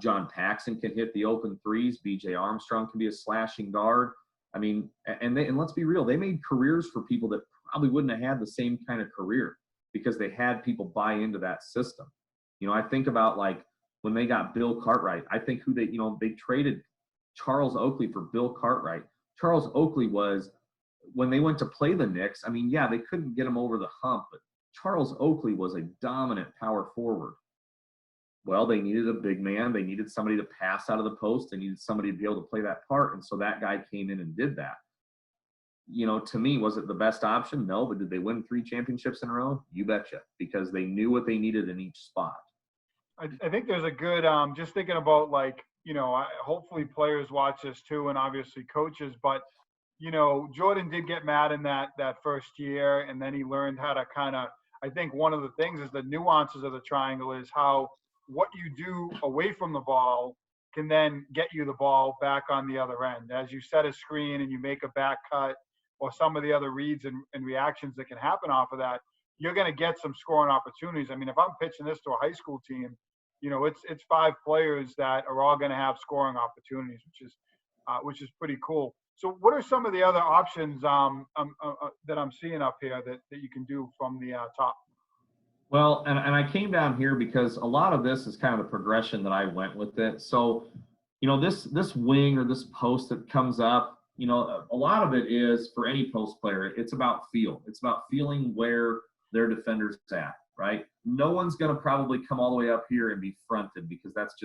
John Paxson can hit the open threes. B.J. Armstrong can be a slashing guard. I mean, and let's be real, they made careers for people that probably wouldn't have had the same kind of career because they had people buy into that system. You know, I think about like when they got Bill Cartwright, I think they traded Charles Oakley for Bill Cartwright. Charles Oakley was, when they went to play the Knicks, I mean, yeah, they couldn't get him over the hump, but Charles Oakley was a dominant power forward. Well, they needed a big man. They needed somebody to pass out of the post. They needed somebody to be able to play that part. And so that guy came in and did that. You know, to me, was it the best option? No, but did they win 3 championships in a row? You betcha, because they knew what they needed in each spot. I think there's a good, just thinking about, like, you know, hopefully players watch this too, and obviously coaches, but, you know, Jordan did get mad in that first year, and then he learned how to kind of, I think one of the things is the nuances of the triangle is how what you do away from the ball can then get you the ball back on the other end. As you set a screen and you make a back cut, or some of the other reads and reactions that can happen off of that, you're going to get some scoring opportunities. I mean, if I'm pitching this to a high school team, you know, it's 5 players that are all going to have scoring opportunities, which is pretty cool. So what are some of the other options that I'm seeing up here that you can do from the top? Well, and I came down here because a lot of this is kind of the progression that I went with it. So, you know, this wing or this post that comes up, you know, a lot of it is, for any post player, it's about feel. It's about feeling where their defender's at, right? No one's going to probably come all the way up here and be fronted, because that's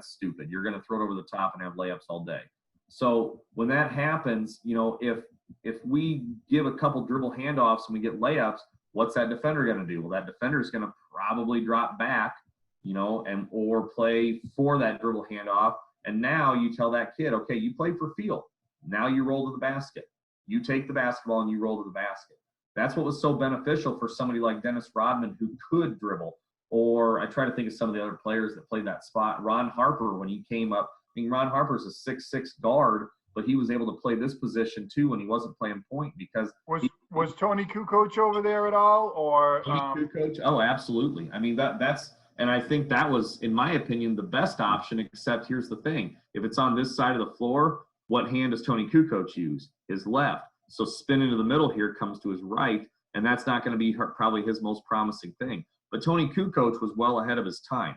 stupid. You're going to throw it over the top and have layups all day. So when that happens, you know, if we give a couple dribble handoffs and we get layups, what's that defender going to do? Well, that defender is going to probably drop back, you know, or play for that dribble handoff. And now you tell that kid, okay, you play for feel. Now you roll to the basket. You take the basketball and you roll to the basket. That's what was so beneficial for somebody like Dennis Rodman, who could dribble, Or I try to think of some of the other players that played that spot. Ron Harper, when he came up, I mean, Ron Harper's a 6'6" guard, but he was able to play this position too when he wasn't playing point because was Tony Kukoc over there at all, or Tony Kukoc? Oh, absolutely. I mean that's and I think that was, in my opinion, the best option. Except here's the thing: if it's on this side of the floor, what hand does Tony Kukoc use? His left. So spin into the middle here comes to his right, and that's not going to be probably his most promising thing. But Tony Kukoc was well ahead of his time.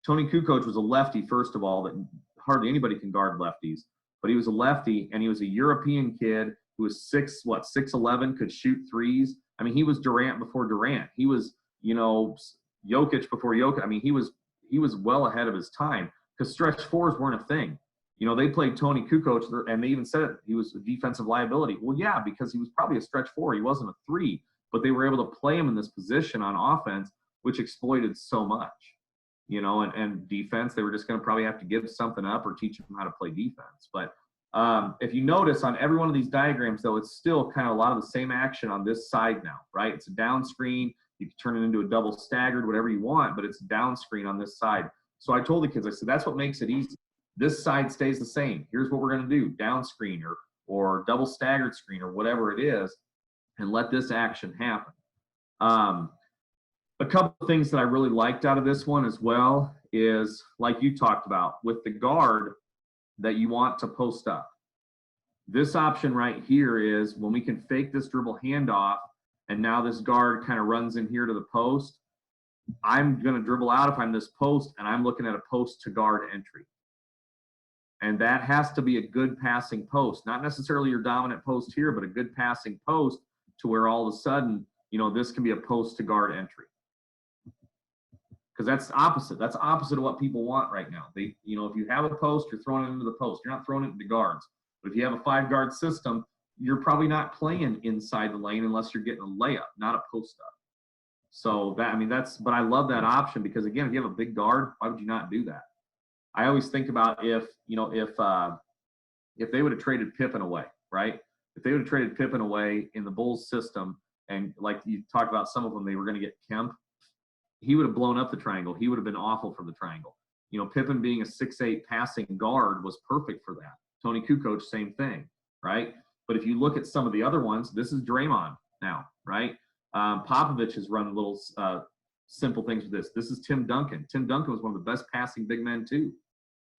Tony Kukoc was a lefty, first of all, that hardly anybody can guard lefties. But he was a lefty, and he was a European kid who was 6'11", could shoot threes. I mean, he was Durant before Durant. He was, Jokic before Jokic. I mean, he was well ahead of his time because stretch fours weren't a thing. They played Tony Kukoc, and they even said it, he was a defensive liability. Well, yeah, because he was probably a stretch four. He wasn't a three, but they were able to play him in this position on offense, which exploited so much. And defense, they were just going to probably have to give something up or teach them how to play defense. But if you notice on every one of these diagrams, though, it's still kind of a lot of the same action on this side now, right? It's a down screen. You can turn it into a double staggered, whatever you want, but it's a down screen on this side. So I told the kids, I said, that's what makes it easy. This side stays the same. Here's what we're going to do, down screen or double staggered screen or whatever it is, and let this action happen. A couple of things that I really liked out of this one as well is, like you talked about, with the guard that you want to post up. This option right here is when we can fake this dribble handoff, and now this guard kind of runs in here to the post, I'm going to dribble out if I'm this post, and I'm looking at a post to guard entry. And that has to be a good passing post, not necessarily your dominant post here, but a good passing post to where all of a sudden, this can be a post to guard entry. Because that's opposite. That's opposite of what people want right now. If you have a post, you're throwing it into the post. You're not throwing it into guards. But if you have a 5-guard system, you're probably not playing inside the lane unless you're getting a layup, not a post up. So but I love that option because, again, if you have a big guard, why would you not do that? I always think about if they would have traded Pippen away, right? If they would have traded Pippen away in the Bulls system, and like you talked about, some of them, they were going to get Kemp, he would have blown up the triangle. He would have been awful for the triangle. Pippen being a 6'8" passing guard was perfect for that. Tony Kukoc, same thing, right? But if you look at some of the other ones, this is Draymond now, right? Popovich has run little simple things with this. This is Tim Duncan. Tim Duncan was one of the best passing big men too,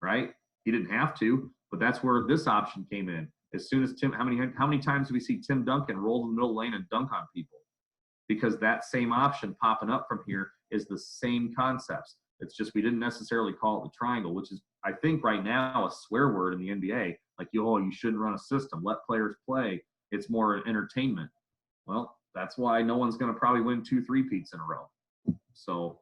right? He didn't have to, but that's where this option came in. As soon as how many times do we see Tim Duncan roll in the middle lane and dunk on people? Because that same option popping up from here is the same concepts. It's just we didn't necessarily call it the triangle, which is, I think, right now a swear word in the NBA. Like, you shouldn't run a system. Let players play. It's more entertainment. Well, that's why no one's going to probably win 2 3-peats in a row. So,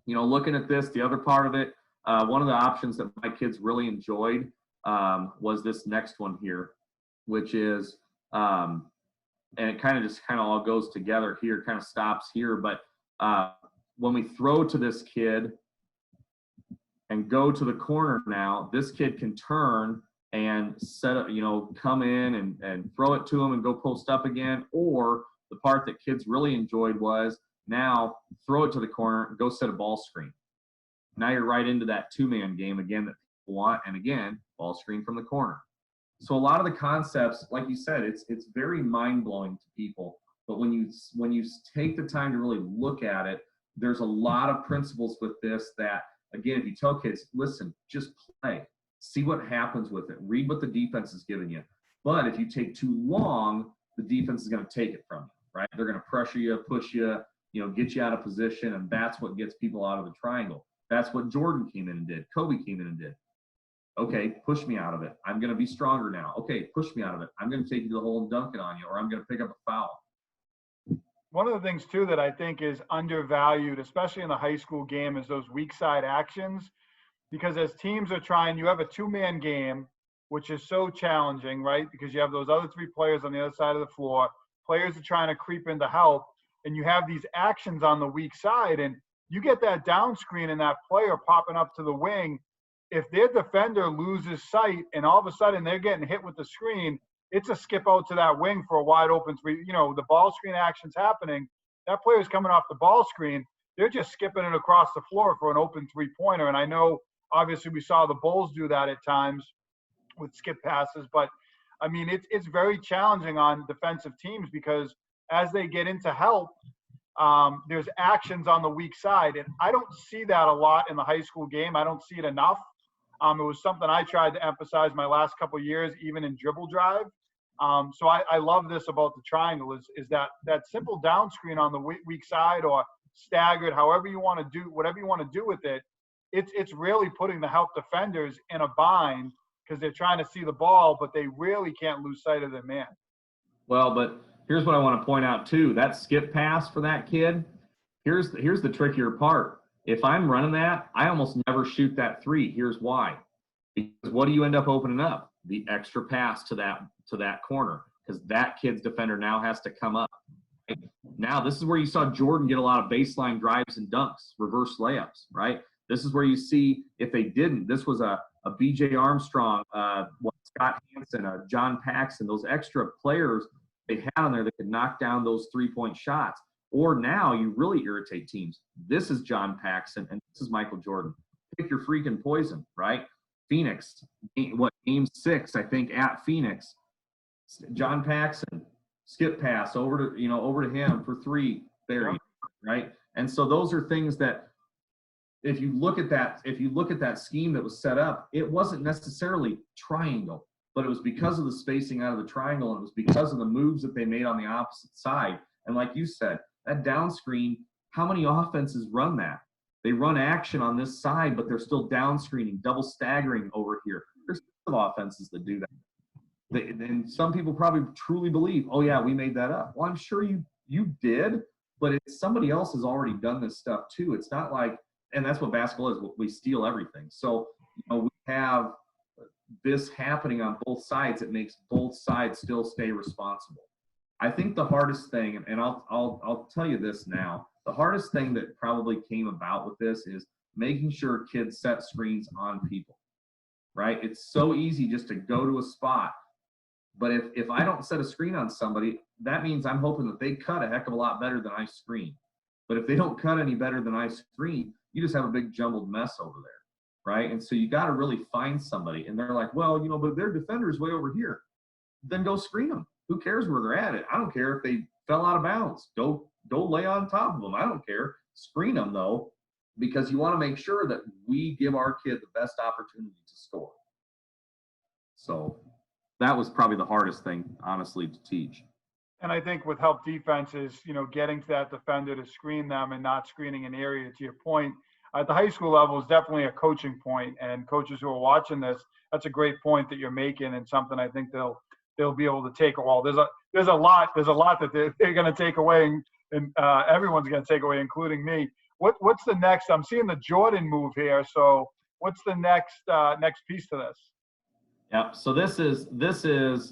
looking at this, the other part of it, one of the options that my kids really enjoyed was this next one here, which is, and it kind of all goes together here, kind of stops here. But when we throw to this kid and go to the corner now, this kid can turn and set up, come in and throw it to him and go post up again. Or the part that kids really enjoyed was now throw it to the corner and go set a ball screen. Now you're right into that 2-man game again that people want. And again, ball screen from the corner. So a lot of the concepts, like you said, it's very mind-blowing to people. But when you take the time to really look at it, there's a lot of principles with this that, again, if you tell kids, listen, just play. See what happens with it. Read what the defense is giving you. But if you take too long, the defense is going to take it from you, right? They're going to pressure you, push you, get you out of position, and that's what gets people out of the triangle. That's what Jordan came in and did. Kobe came in and did. Okay, push me out of it. I'm going to be stronger now. Okay, push me out of it. I'm going to take you to the hole and dunk it on you, or I'm going to pick up a foul. One of the things, too, that I think is undervalued, especially in the high school game, is those weak side actions. Because as teams are trying, you have a 2-man game, which is so challenging, right? Because you have those other 3 players on the other side of the floor. Players are trying to creep in to help, and you have these actions on the weak side, and you get that down screen and that player popping up to the wing. If their defender loses sight and all of a sudden they're getting hit with the screen, it's a skip out to that wing for a wide open 3. The ball screen action's happening. That player's coming off the ball screen. they're just skipping it across the floor for an open three-pointer. And I know, obviously, we saw the Bulls do that at times with skip passes, but I mean, it's very challenging on defensive teams because as they get into help, there's actions on the weak side. And I don't see that a lot in the high school game. I don't see it enough. It was something I tried to emphasize my last couple of years, even in dribble drive. So I love this about the triangle is that simple down screen on the weak side or staggered, however you want to do, whatever you want to do with it. It's really putting the help defenders in a bind because they're trying to see the ball, but they really can't lose sight of their man. Well, but here's what I want to point out too. That skip pass for that kid, here's the trickier part. If I'm running that, I almost never shoot that three. Here's why. Because what do you end up opening up? The extra pass to that corner, because that kid's defender now has to come up. Right? Now, this is where you saw Jordan get a lot of baseline drives and dunks, reverse layups, right? This is where you see, if they didn't, this was a B.J. Armstrong, Scott Hansen, John Paxson, those extra players they had on there that could knock down those three-point shots. Or now you really irritate teams. This is John Paxson and this is Michael Jordan. Pick your freaking poison, right? Phoenix, game 6, I think, at Phoenix. John Paxson, skip pass over to him for 3. There, right? And so those are things that if you look at that scheme that was set up, it wasn't necessarily triangle, but it was because of the spacing out of the triangle, and it was because of the moves that they made on the opposite side. And like you said, that down screen, how many offenses run that? They run action on this side, but they're still down screening, double staggering over here. There's some offenses that do that. And some people probably truly believe, oh yeah, we made that up. Well, I'm sure you did, but somebody else has already done this stuff too. It's not like, and that's what basketball is. We steal everything. So, we have this happening on both sides. It makes both sides still stay responsible. I think the hardest thing, and I'll tell you this now, the hardest thing that probably came about with this is making sure kids set screens on people, right? It's so easy just to go to a spot. But if I don't set a screen on somebody, that means I'm hoping that they cut a heck of a lot better than I screen. But if they don't cut any better than I screen, you just have a big jumbled mess over there, right? And so you got to really find somebody. And they're like, well, but their defender's way over here. Then go screen them. Who cares where they're at? I don't care if they fell out of bounds. Go lay on top of them. I don't care. Screen them, though, because you want to make sure that we give our kid the best opportunity to score. So that was probably the hardest thing, honestly, to teach. And I think with help defenses, getting to that defender to screen them and not screening an area, to your point, at the high school level is definitely a coaching point. And coaches who are watching this, that's a great point that you're making, and something I think they'll be able to take. Well, there's a lot that they're going to take away, and everyone's going to take away, including me. What's the next? I'm seeing the Jordan move here. So what's the next piece to this? Yeah. So this is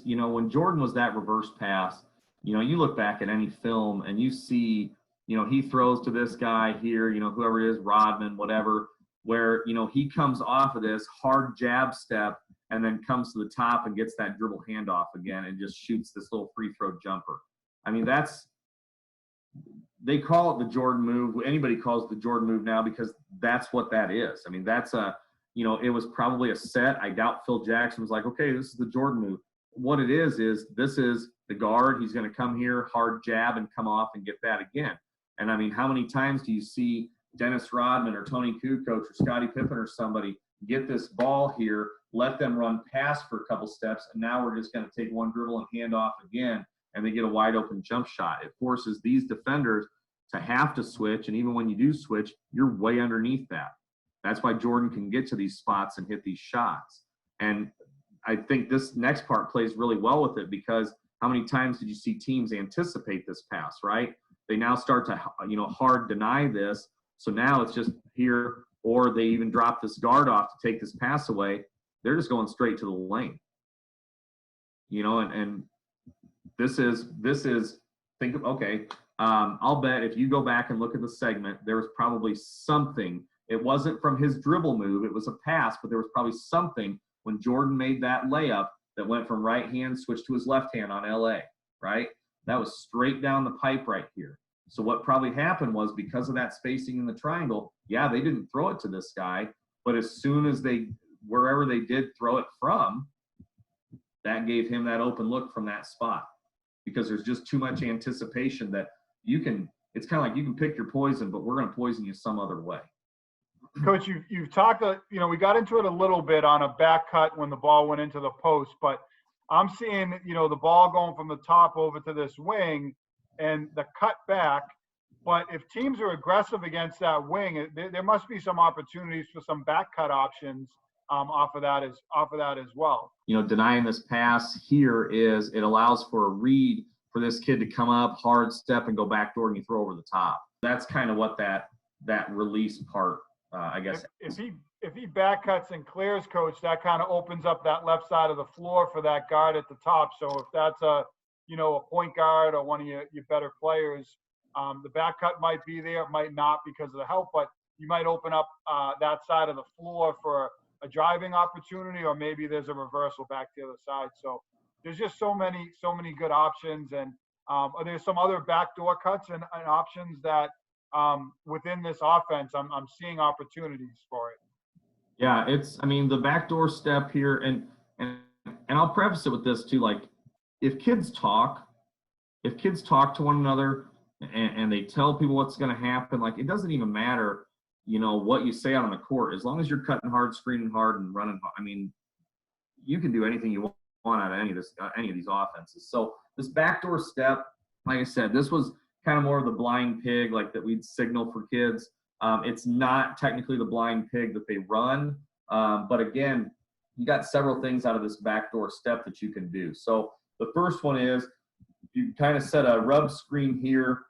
when Jordan was that reverse pass. You look back at any film and you see, he throws to this guy here, whoever it is, Rodman, whatever, where, he comes off of this hard jab step and then comes to the top and gets that dribble handoff again and just shoots this little free throw jumper. I mean, they call it the Jordan move. Anybody calls it the Jordan move now because that's what that is. I mean, that's it was probably a set. I doubt Phil Jackson was like, okay, this is the Jordan move. What it is this is the guard. He's going to come here, hard jab, and come off and get that again. And I mean, how many times do you see Dennis Rodman or Tony Kukoc or Scottie Pippen or somebody get this ball here, let them run past for a couple steps, and now we're just going to take one dribble and hand off again, and they get a wide open jump shot. It forces these defenders to have to switch, and even when you do switch, you're way underneath that. That's why Jordan can get to these spots and hit these shots. And I think this next part plays really well with it, because how many times did you see teams anticipate this pass, right? They now start to, hard deny this. So now it's just here, or they even drop this guard off to take this pass away. They're just going straight to the lane. And this is think of, okay, I'll bet if you go back and look at the segment, there was probably something. It wasn't from his dribble move. It was a pass, but there was probably something when Jordan made that layup that went from right hand, switched to his left hand on LA, right? That was straight down the pipe right here. So what probably happened was, because of that spacing in the triangle, yeah, they didn't throw it to this guy, but as soon as wherever they did throw it from, that gave him that open look from that spot, because there's just too much anticipation that it's kind of like you can pick your poison, but we're going to poison you some other way. Coach, you've talked, we got into it a little bit on a back cut when the ball went into the post, but I'm seeing, the ball going from the top over to this wing and the cut back. But if teams are aggressive against that wing, there must be some opportunities for some back cut options off of that as well. Denying this pass here is it allows for a read for this kid to come up, hard step, and go back door, and you throw over the top. That's kind of what that release part, I guess. If he back cuts and clears, Coach, that kind of opens up that left side of the floor for that guard at the top. So if that's a point guard or one of your better players, the back cut might be there, it might not because of the help, but you might open up that side of the floor for a driving opportunity, or maybe there's a reversal back to the other side. So there's just so many good options, and there's some other backdoor cuts and options that within this offense, I'm seeing opportunities for it. Yeah, the backdoor step here, and I'll preface it with this too, like if kids talk to one another and they tell people what's going to happen, like it doesn't even matter, what you say out on the court, as long as you're cutting hard, screening hard, and running. You can do anything you want out of any of these offenses. So this backdoor step, like I said, this was kind of more of the blind pig, like that we'd signal for kids. It's not technically the blind pig that they run, but again, you got several things out of this backdoor step that you can do. So the first one is you kind of set a rub screen here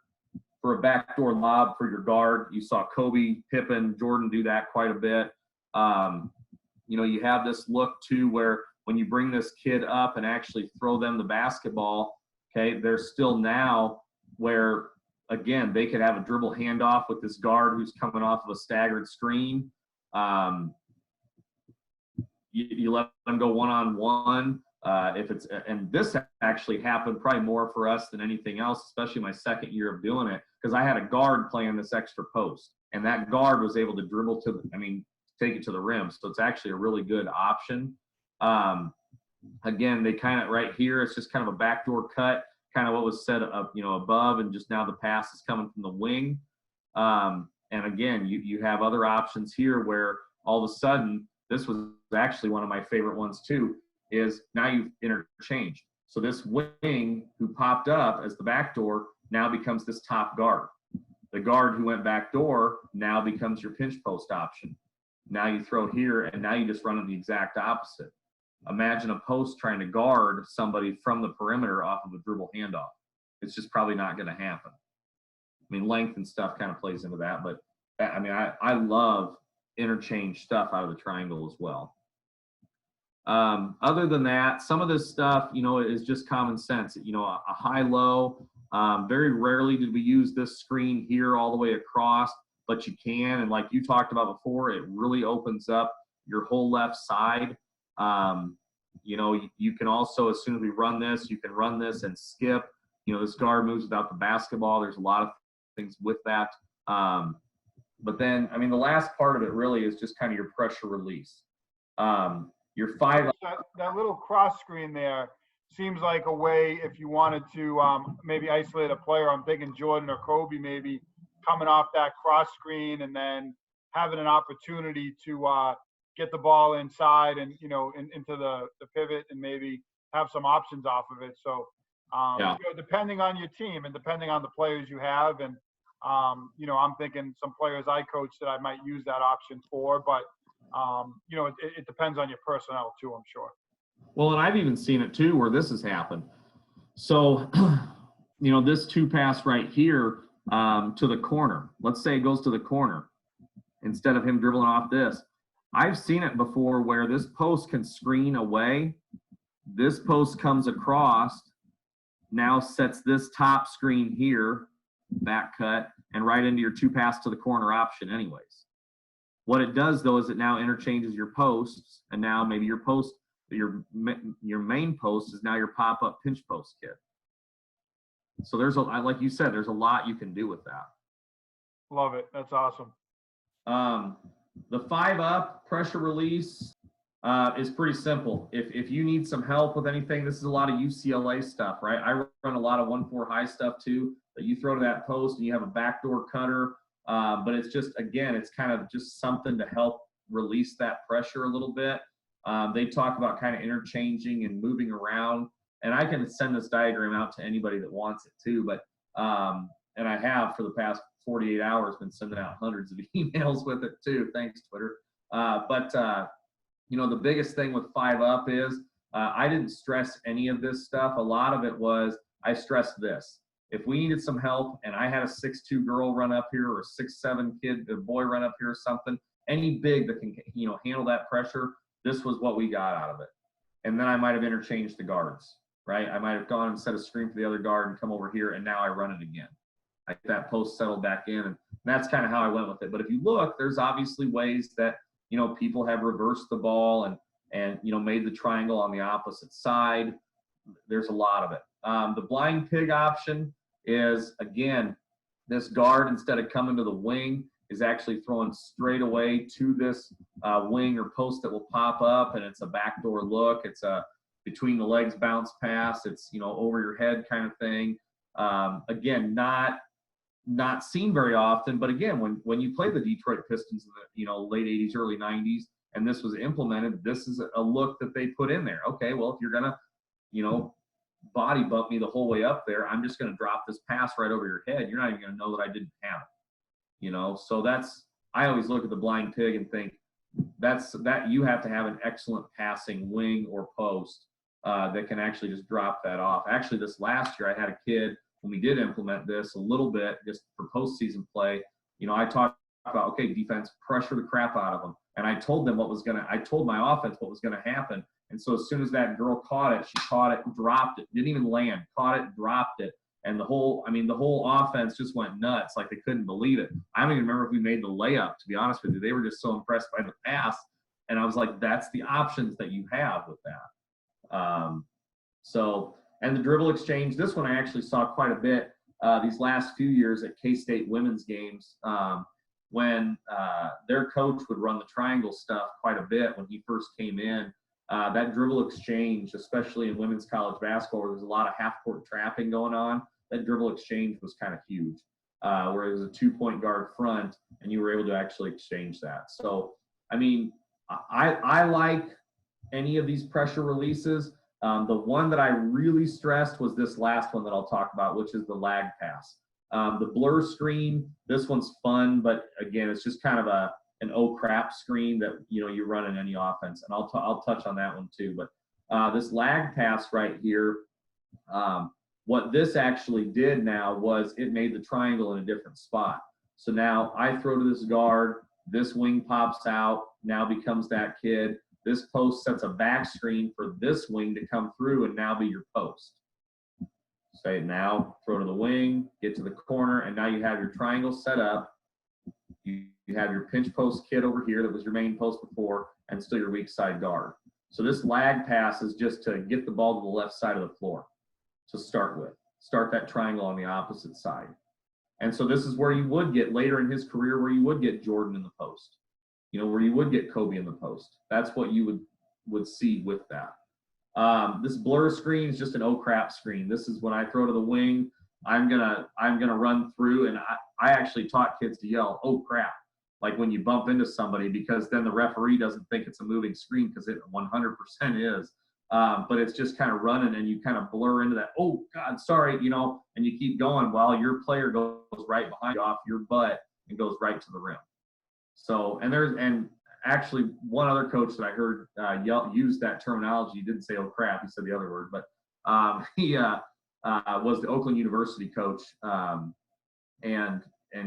for a backdoor lob for your guard. You saw Kobe, Pippen, Jordan do that quite a bit. You have this look too where when you bring this kid up and actually throw them the basketball, okay, there's still now where, again, they could have a dribble handoff with this guard who's coming off of a staggered screen. You let them go one-on-one. And this actually happened probably more for us than anything else, especially my second year of doing it, because I had a guard playing this extra post, and that guard was able to dribble take it to the rim. So it's actually a really good option. Again, they kind of right here, it's just kind of a backdoor cut, kind of what was set up, above, and just now the pass is coming from the wing. And again, you have other options here where all of a sudden, this was actually one of my favorite ones too, is now you've interchanged. So this wing who popped up as the backdoor now becomes this top guard. The guard who went backdoor now becomes your pinch post option. Now you throw here, and now you just run it the exact opposite. Imagine a post trying to guard somebody from the perimeter off of a dribble handoff. It's just probably not going to happen. Length and stuff kind of plays into that, but I love interchange stuff out of the triangle as well. Other than that, some of this stuff, is just common sense. A high-low. Very rarely did we use this screen here all the way across, but you can. And like you talked about before, it really opens up your whole left side. You can also, as soon as we run this, you can run this and skip. This guard moves without the basketball. There's a lot of things with that. But then, the last part of it really is just kind of your pressure release. Your five. That little cross screen there seems like a way, if you wanted to maybe isolate a player. I'm thinking Jordan or Kobe maybe coming off that cross screen and then having an opportunity to get the ball inside and into the pivot and maybe have some options off of it. So depending on your team and depending on the players you have, and I'm thinking some players I coach that I might use that option for, but it depends on your personnel too, I'm sure. Well, and I've even seen it too where this has happened. So, this two pass right here to the corner. Let's say it goes to the corner instead of him dribbling off this. I've seen it before where this post can screen away. This post comes across, now sets this top screen here, back cut, and right into your two pass to the corner option anyways. What it does, though, is it now interchanges your posts, and now maybe your post, your main post is now your pop-up pinch post kid. So there's like you said, there's a lot you can do with that. Love it. That's awesome. The 5-up pressure release is pretty simple. If you need some help with anything, this is a lot of UCLA stuff, right? I run a lot of 1-4 high stuff too, that you throw to that post and you have a backdoor cutter. But it's just, again, it's kind of just something to help release that pressure a little bit. They talk about kind of interchanging and moving around. And I can send this diagram out to anybody that wants it too. But, and I have for the past 48 hours been sending out hundreds of emails with it too. Thanks, Twitter. You know, the biggest thing with 5-up is I didn't stress any of this stuff. A lot of it was I stressed this. If we needed some help and I had a 6'2" girl run up here or a 6'7" kid, a boy run up here or something, any big that can, you know, handle that pressure, this was what we got out of it. And then I might have interchanged the guards, right? I might have gone and set a screen for the other guard and come over here, and now I run it again. I get that post settled back in, and that's kind of how I went with it. But if you look, there's obviously ways that, you know, people have reversed the ball and you know, made the triangle on the opposite side. There's a lot of it. The blind pig option is, again, this guard, instead of coming to the wing, is actually throwing straight away to this wing or post that will pop up, and it's a backdoor look. It's a between the legs bounce pass. It's, you know, over your head kind of thing. Again, not seen very often, but again, when you play the Detroit Pistons in the, you know, late 80s, early 90s, and this was implemented, this is a look that they put in there. Okay, well, if you're gonna, you know, body bump me the whole way up there, I'm just gonna drop this pass right over your head. You're not even gonna know that I didn't have it. You know, so that's, I always look at the blind pig and think that you have to have an excellent passing wing or post that can actually just drop that off. Actually, this last year I had a kid, when we did implement this a little bit just for postseason play, you know, I talked about, okay, defense, pressure the crap out of them. And I told them I told my offense what was gonna happen. And so as soon as that girl caught it, she caught it, dropped it, didn't even land, caught it, dropped it. And the whole offense just went nuts. Like, they couldn't believe it. I don't even remember if we made the layup, to be honest with you. They were just so impressed by the pass. And I was like, that's the options that you have with that. And the dribble exchange, this one I actually saw quite a bit these last few years at K-State women's games when their coach would run the triangle stuff quite a bit when he first came in. That dribble exchange, especially in women's college basketball, where there's a lot of half-court trapping going on, that dribble exchange was kind of huge, where it was a 2-point guard front, and you were able to actually exchange that. So, I mean, I like any of these pressure releases. The one that I really stressed was this last one that I'll talk about, which is the lag pass. The blur screen, this one's fun, but again, it's just kind of an oh crap screen that, you know, you run in any offense. And I'll touch on that one too. But this lag pass right here, what this actually did now was it made the triangle in a different spot. So now I throw to this guard, this wing pops out, now becomes that kid. This post sets a back screen for this wing to come through and now be your post. Say now, throw to the wing, get to the corner, and now you have your triangle set up. You have your pinch post kid over here that was your main post before, and still your weak side guard. So this lag pass is just to get the ball to the left side of the floor to start with. Start that triangle on the opposite side. And so this is where you would get later in his career, where you would get Jordan in the post. You know, where you would get Kobe in the post. That's what you would see with that. This blur screen is just an oh crap screen. This is when I throw to the wing, I'm gonna run through, and I actually taught kids to yell, oh crap, like when you bump into somebody, because then the referee doesn't think it's a moving screen, because it 100% is. But it's just kind of running, and you kind of blur into that, oh God, sorry, you know, and you keep going while your player goes right behind you off your butt and goes right to the rim. So, and actually one other coach that I heard use that terminology, he didn't say oh crap, he said the other word, but he was the Oakland University coach, and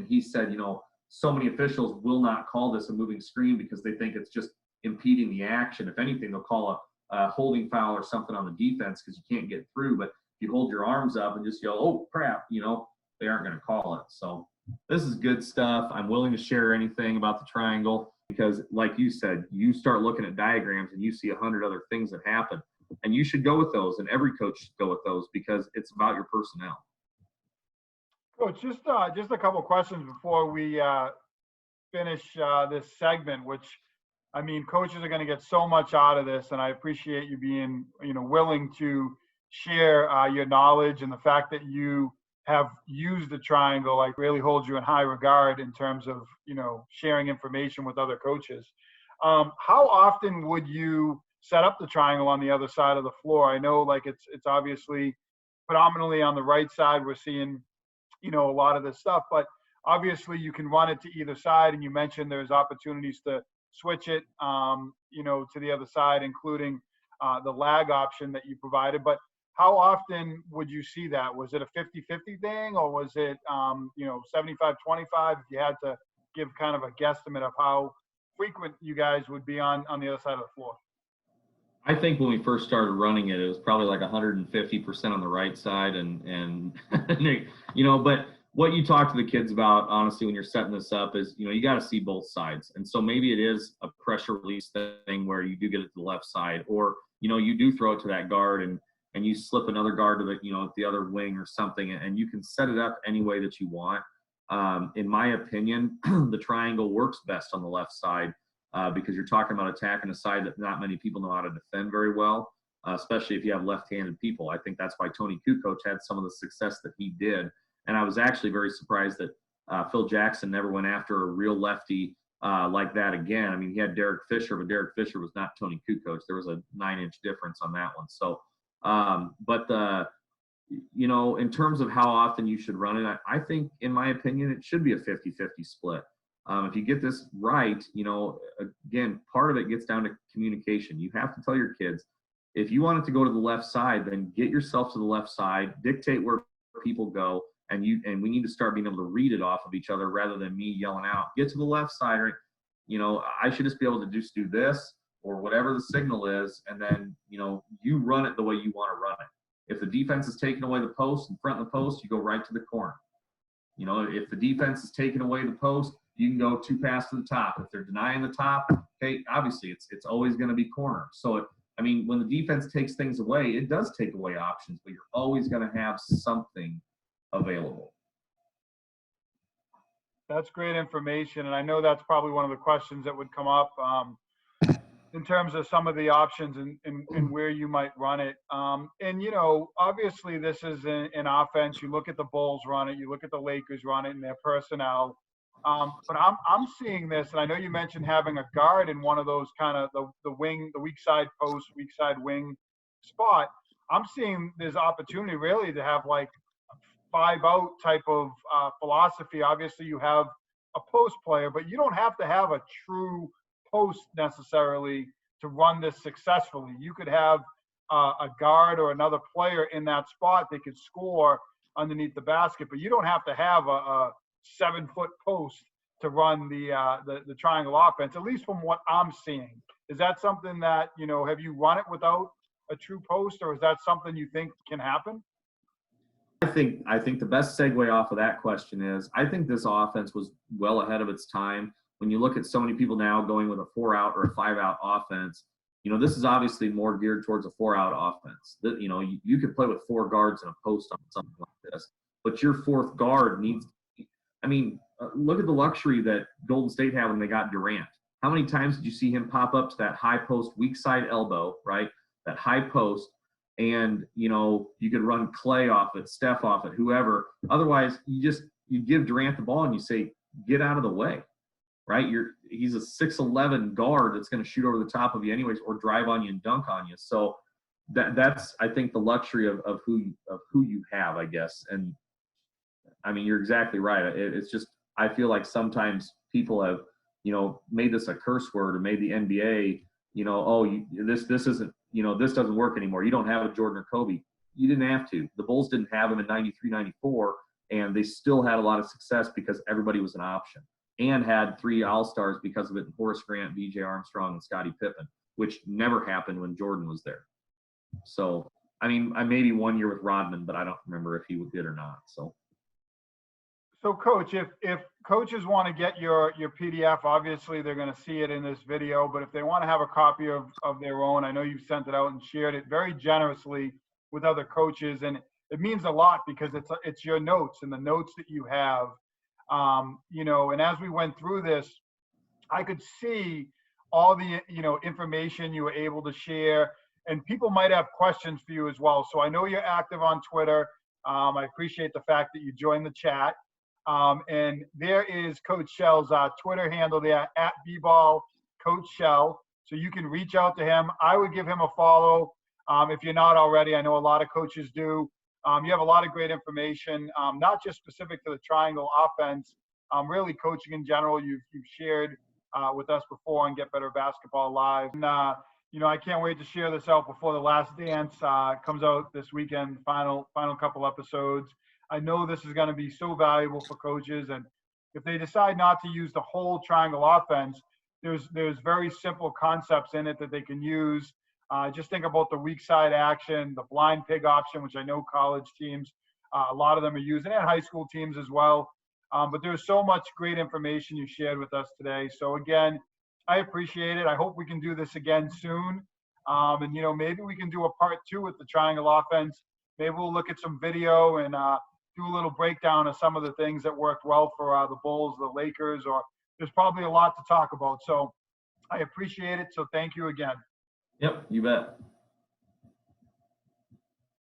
he said, you know, so many officials will not call this a moving screen because they think it's just impeding the action. If anything, they'll call a holding foul or something on the defense because you can't get through. But if you hold your arms up and just yell, oh crap, you know, they aren't going to call it. So this is good stuff. I'm willing to share anything about the triangle because, like you said, you start looking at diagrams and you see 100 other things that happen. And you should go with those, and every coach should go with those because it's about your personnel. Coach, just a couple questions before we finish this segment, which I mean, coaches are going to get so much out of this, and I appreciate you being, willing to share your knowledge, and the fact that you have used the triangle like really holds you in high regard in terms of, sharing information with other coaches. How often would you set up the triangle on the other side of the floor? I know like it's obviously predominantly on the right side. We're seeing, a lot of this stuff, but obviously you can run it to either side. And you mentioned there's opportunities to switch it, to the other side, including the lag option that you provided. But how often would you see that? Was it a 50-50 thing, or was it, 75-25? If you had to give kind of a guesstimate of how frequent you guys would be on the other side of the floor. I think when we first started running it, it was probably like 150% on the right side, and but what you talk to the kids about, honestly, when you're setting this up is, you got to see both sides. And so maybe it is a pressure release thing where you do get it to the left side, or, you do throw it to that guard and you slip another guard to the other wing or something, and you can set it up any way that you want. In my opinion, the triangle works best on the left side because you're talking about attacking a side that not many people know how to defend very well, especially if you have left-handed people. I think that's why Tony Kukoc had some of the success that he did. And I was actually very surprised that Phil Jackson never went after a real lefty like that again. I mean, he had Derek Fisher, but Derek Fisher was not Tony Kukoc. There was a 9-inch difference on that one. So, in terms of how often you should run it, I think, in my opinion, it should be a 50-50 split. If you get this right, again, part of it gets down to communication. You have to tell your kids, if you want it to go to the left side, then get yourself to the left side, dictate where people go, and we need to start being able to read it off of each other rather than me yelling out, get to the left side, right? I should just be able to just do this or whatever the signal is, and then, you run it the way you want to run it. If the defense is taking away the post, in front of the post, you go right to the corner. If the defense is taking away the post, you can go 2 passes to the top. If they're denying the top, okay, obviously it's always going to be corner. So, when the defense takes things away, it does take away options, but you're always going to have something available. That's great information. And I know that's probably one of the questions that would come up in terms of some of the options and where you might run it. Obviously this is an offense. You look at the Bulls run it, you look at the Lakers run it and their personnel. But I'm seeing this, and I know you mentioned having a guard in one of those kind of the wing, the weak side post, weak side wing spot. I'm seeing there's opportunity really to have like 5-out type of philosophy. Obviously you have a post player, but you don't have to have a true post necessarily to run this successfully. You could have a guard or another player in that spot that could score underneath the basket, but you don't have to have a 7-foot post to run the triangle offense, at least from what I'm seeing. Is that something that, have you run it without a true post, or is that something you think can happen? I think the best segue off of that question is, I think this offense was well ahead of its time. When you look at so many people now going with a 4-out or a 5-out offense, this is obviously more geared towards a 4-out offense. You could play with 4 guards and a post on something like this, but your 4th guard needs look at the luxury that Golden State had when they got Durant. How many times did you see him pop up to that high post, weak side elbow, right? That high post, and you could run Clay off it, Steph off it, whoever. Otherwise, you give Durant the ball and you say, get out of the way, right? He's a 6'11" guard that's going to shoot over the top of you anyways, or drive on you and dunk on you. So that's I think the luxury of who you have, I guess. And you're exactly right. It's just, I feel like sometimes people have, made this a curse word, or made the NBA, this isn't, this doesn't work anymore. You don't have a Jordan or Kobe. You didn't have to. The Bulls didn't have him in 93, 94, and they still had a lot of success because everybody was an option, and had 3 All-Stars because of it, Horace Grant, B.J. Armstrong, and Scottie Pippen, which never happened when Jordan was there. So, I maybe 1 year with Rodman, but I don't remember if he did or not. So, Coach, if coaches want to get your PDF, obviously they're going to see it in this video, but if they want to have a copy of their own, I know you've sent it out and shared it very generously with other coaches. And it means a lot because it's your notes and the notes that you have. You know, and as we went through this, I could see all the, you know, information you were able to share, and people might have questions for you as well. So I know you're active on Twitter. I appreciate the fact that you joined the chat. And there is Coach Shell's Twitter handle there, at @bball Coach Shell. So you can reach out to him. I would give him a follow if you're not already. I know a lot of coaches do. You have a lot of great information, not just specific to the triangle offense, really coaching in general. You've shared with us before on Get Better Basketball Live. And, you know, I can't wait to share this out before The Last Dance comes out this weekend, final couple episodes. I know this is going to be so valuable for coaches, and if they decide not to use the whole triangle offense, there's very simple concepts in it that they can use. Just think about the weak side action, the blind pig option, which I know college teams, a lot of them are using, and high school teams as well. But there's so much great information you shared with us today. So again, I appreciate it. I hope we can do this again soon. And, you know, maybe we can do a part 2 with the triangle offense. Maybe we'll look at some video and do a little breakdown of some of the things that worked well for the Bulls, the Lakers, or there's probably a lot to talk about. So I appreciate it. So thank you again. Yep, you bet.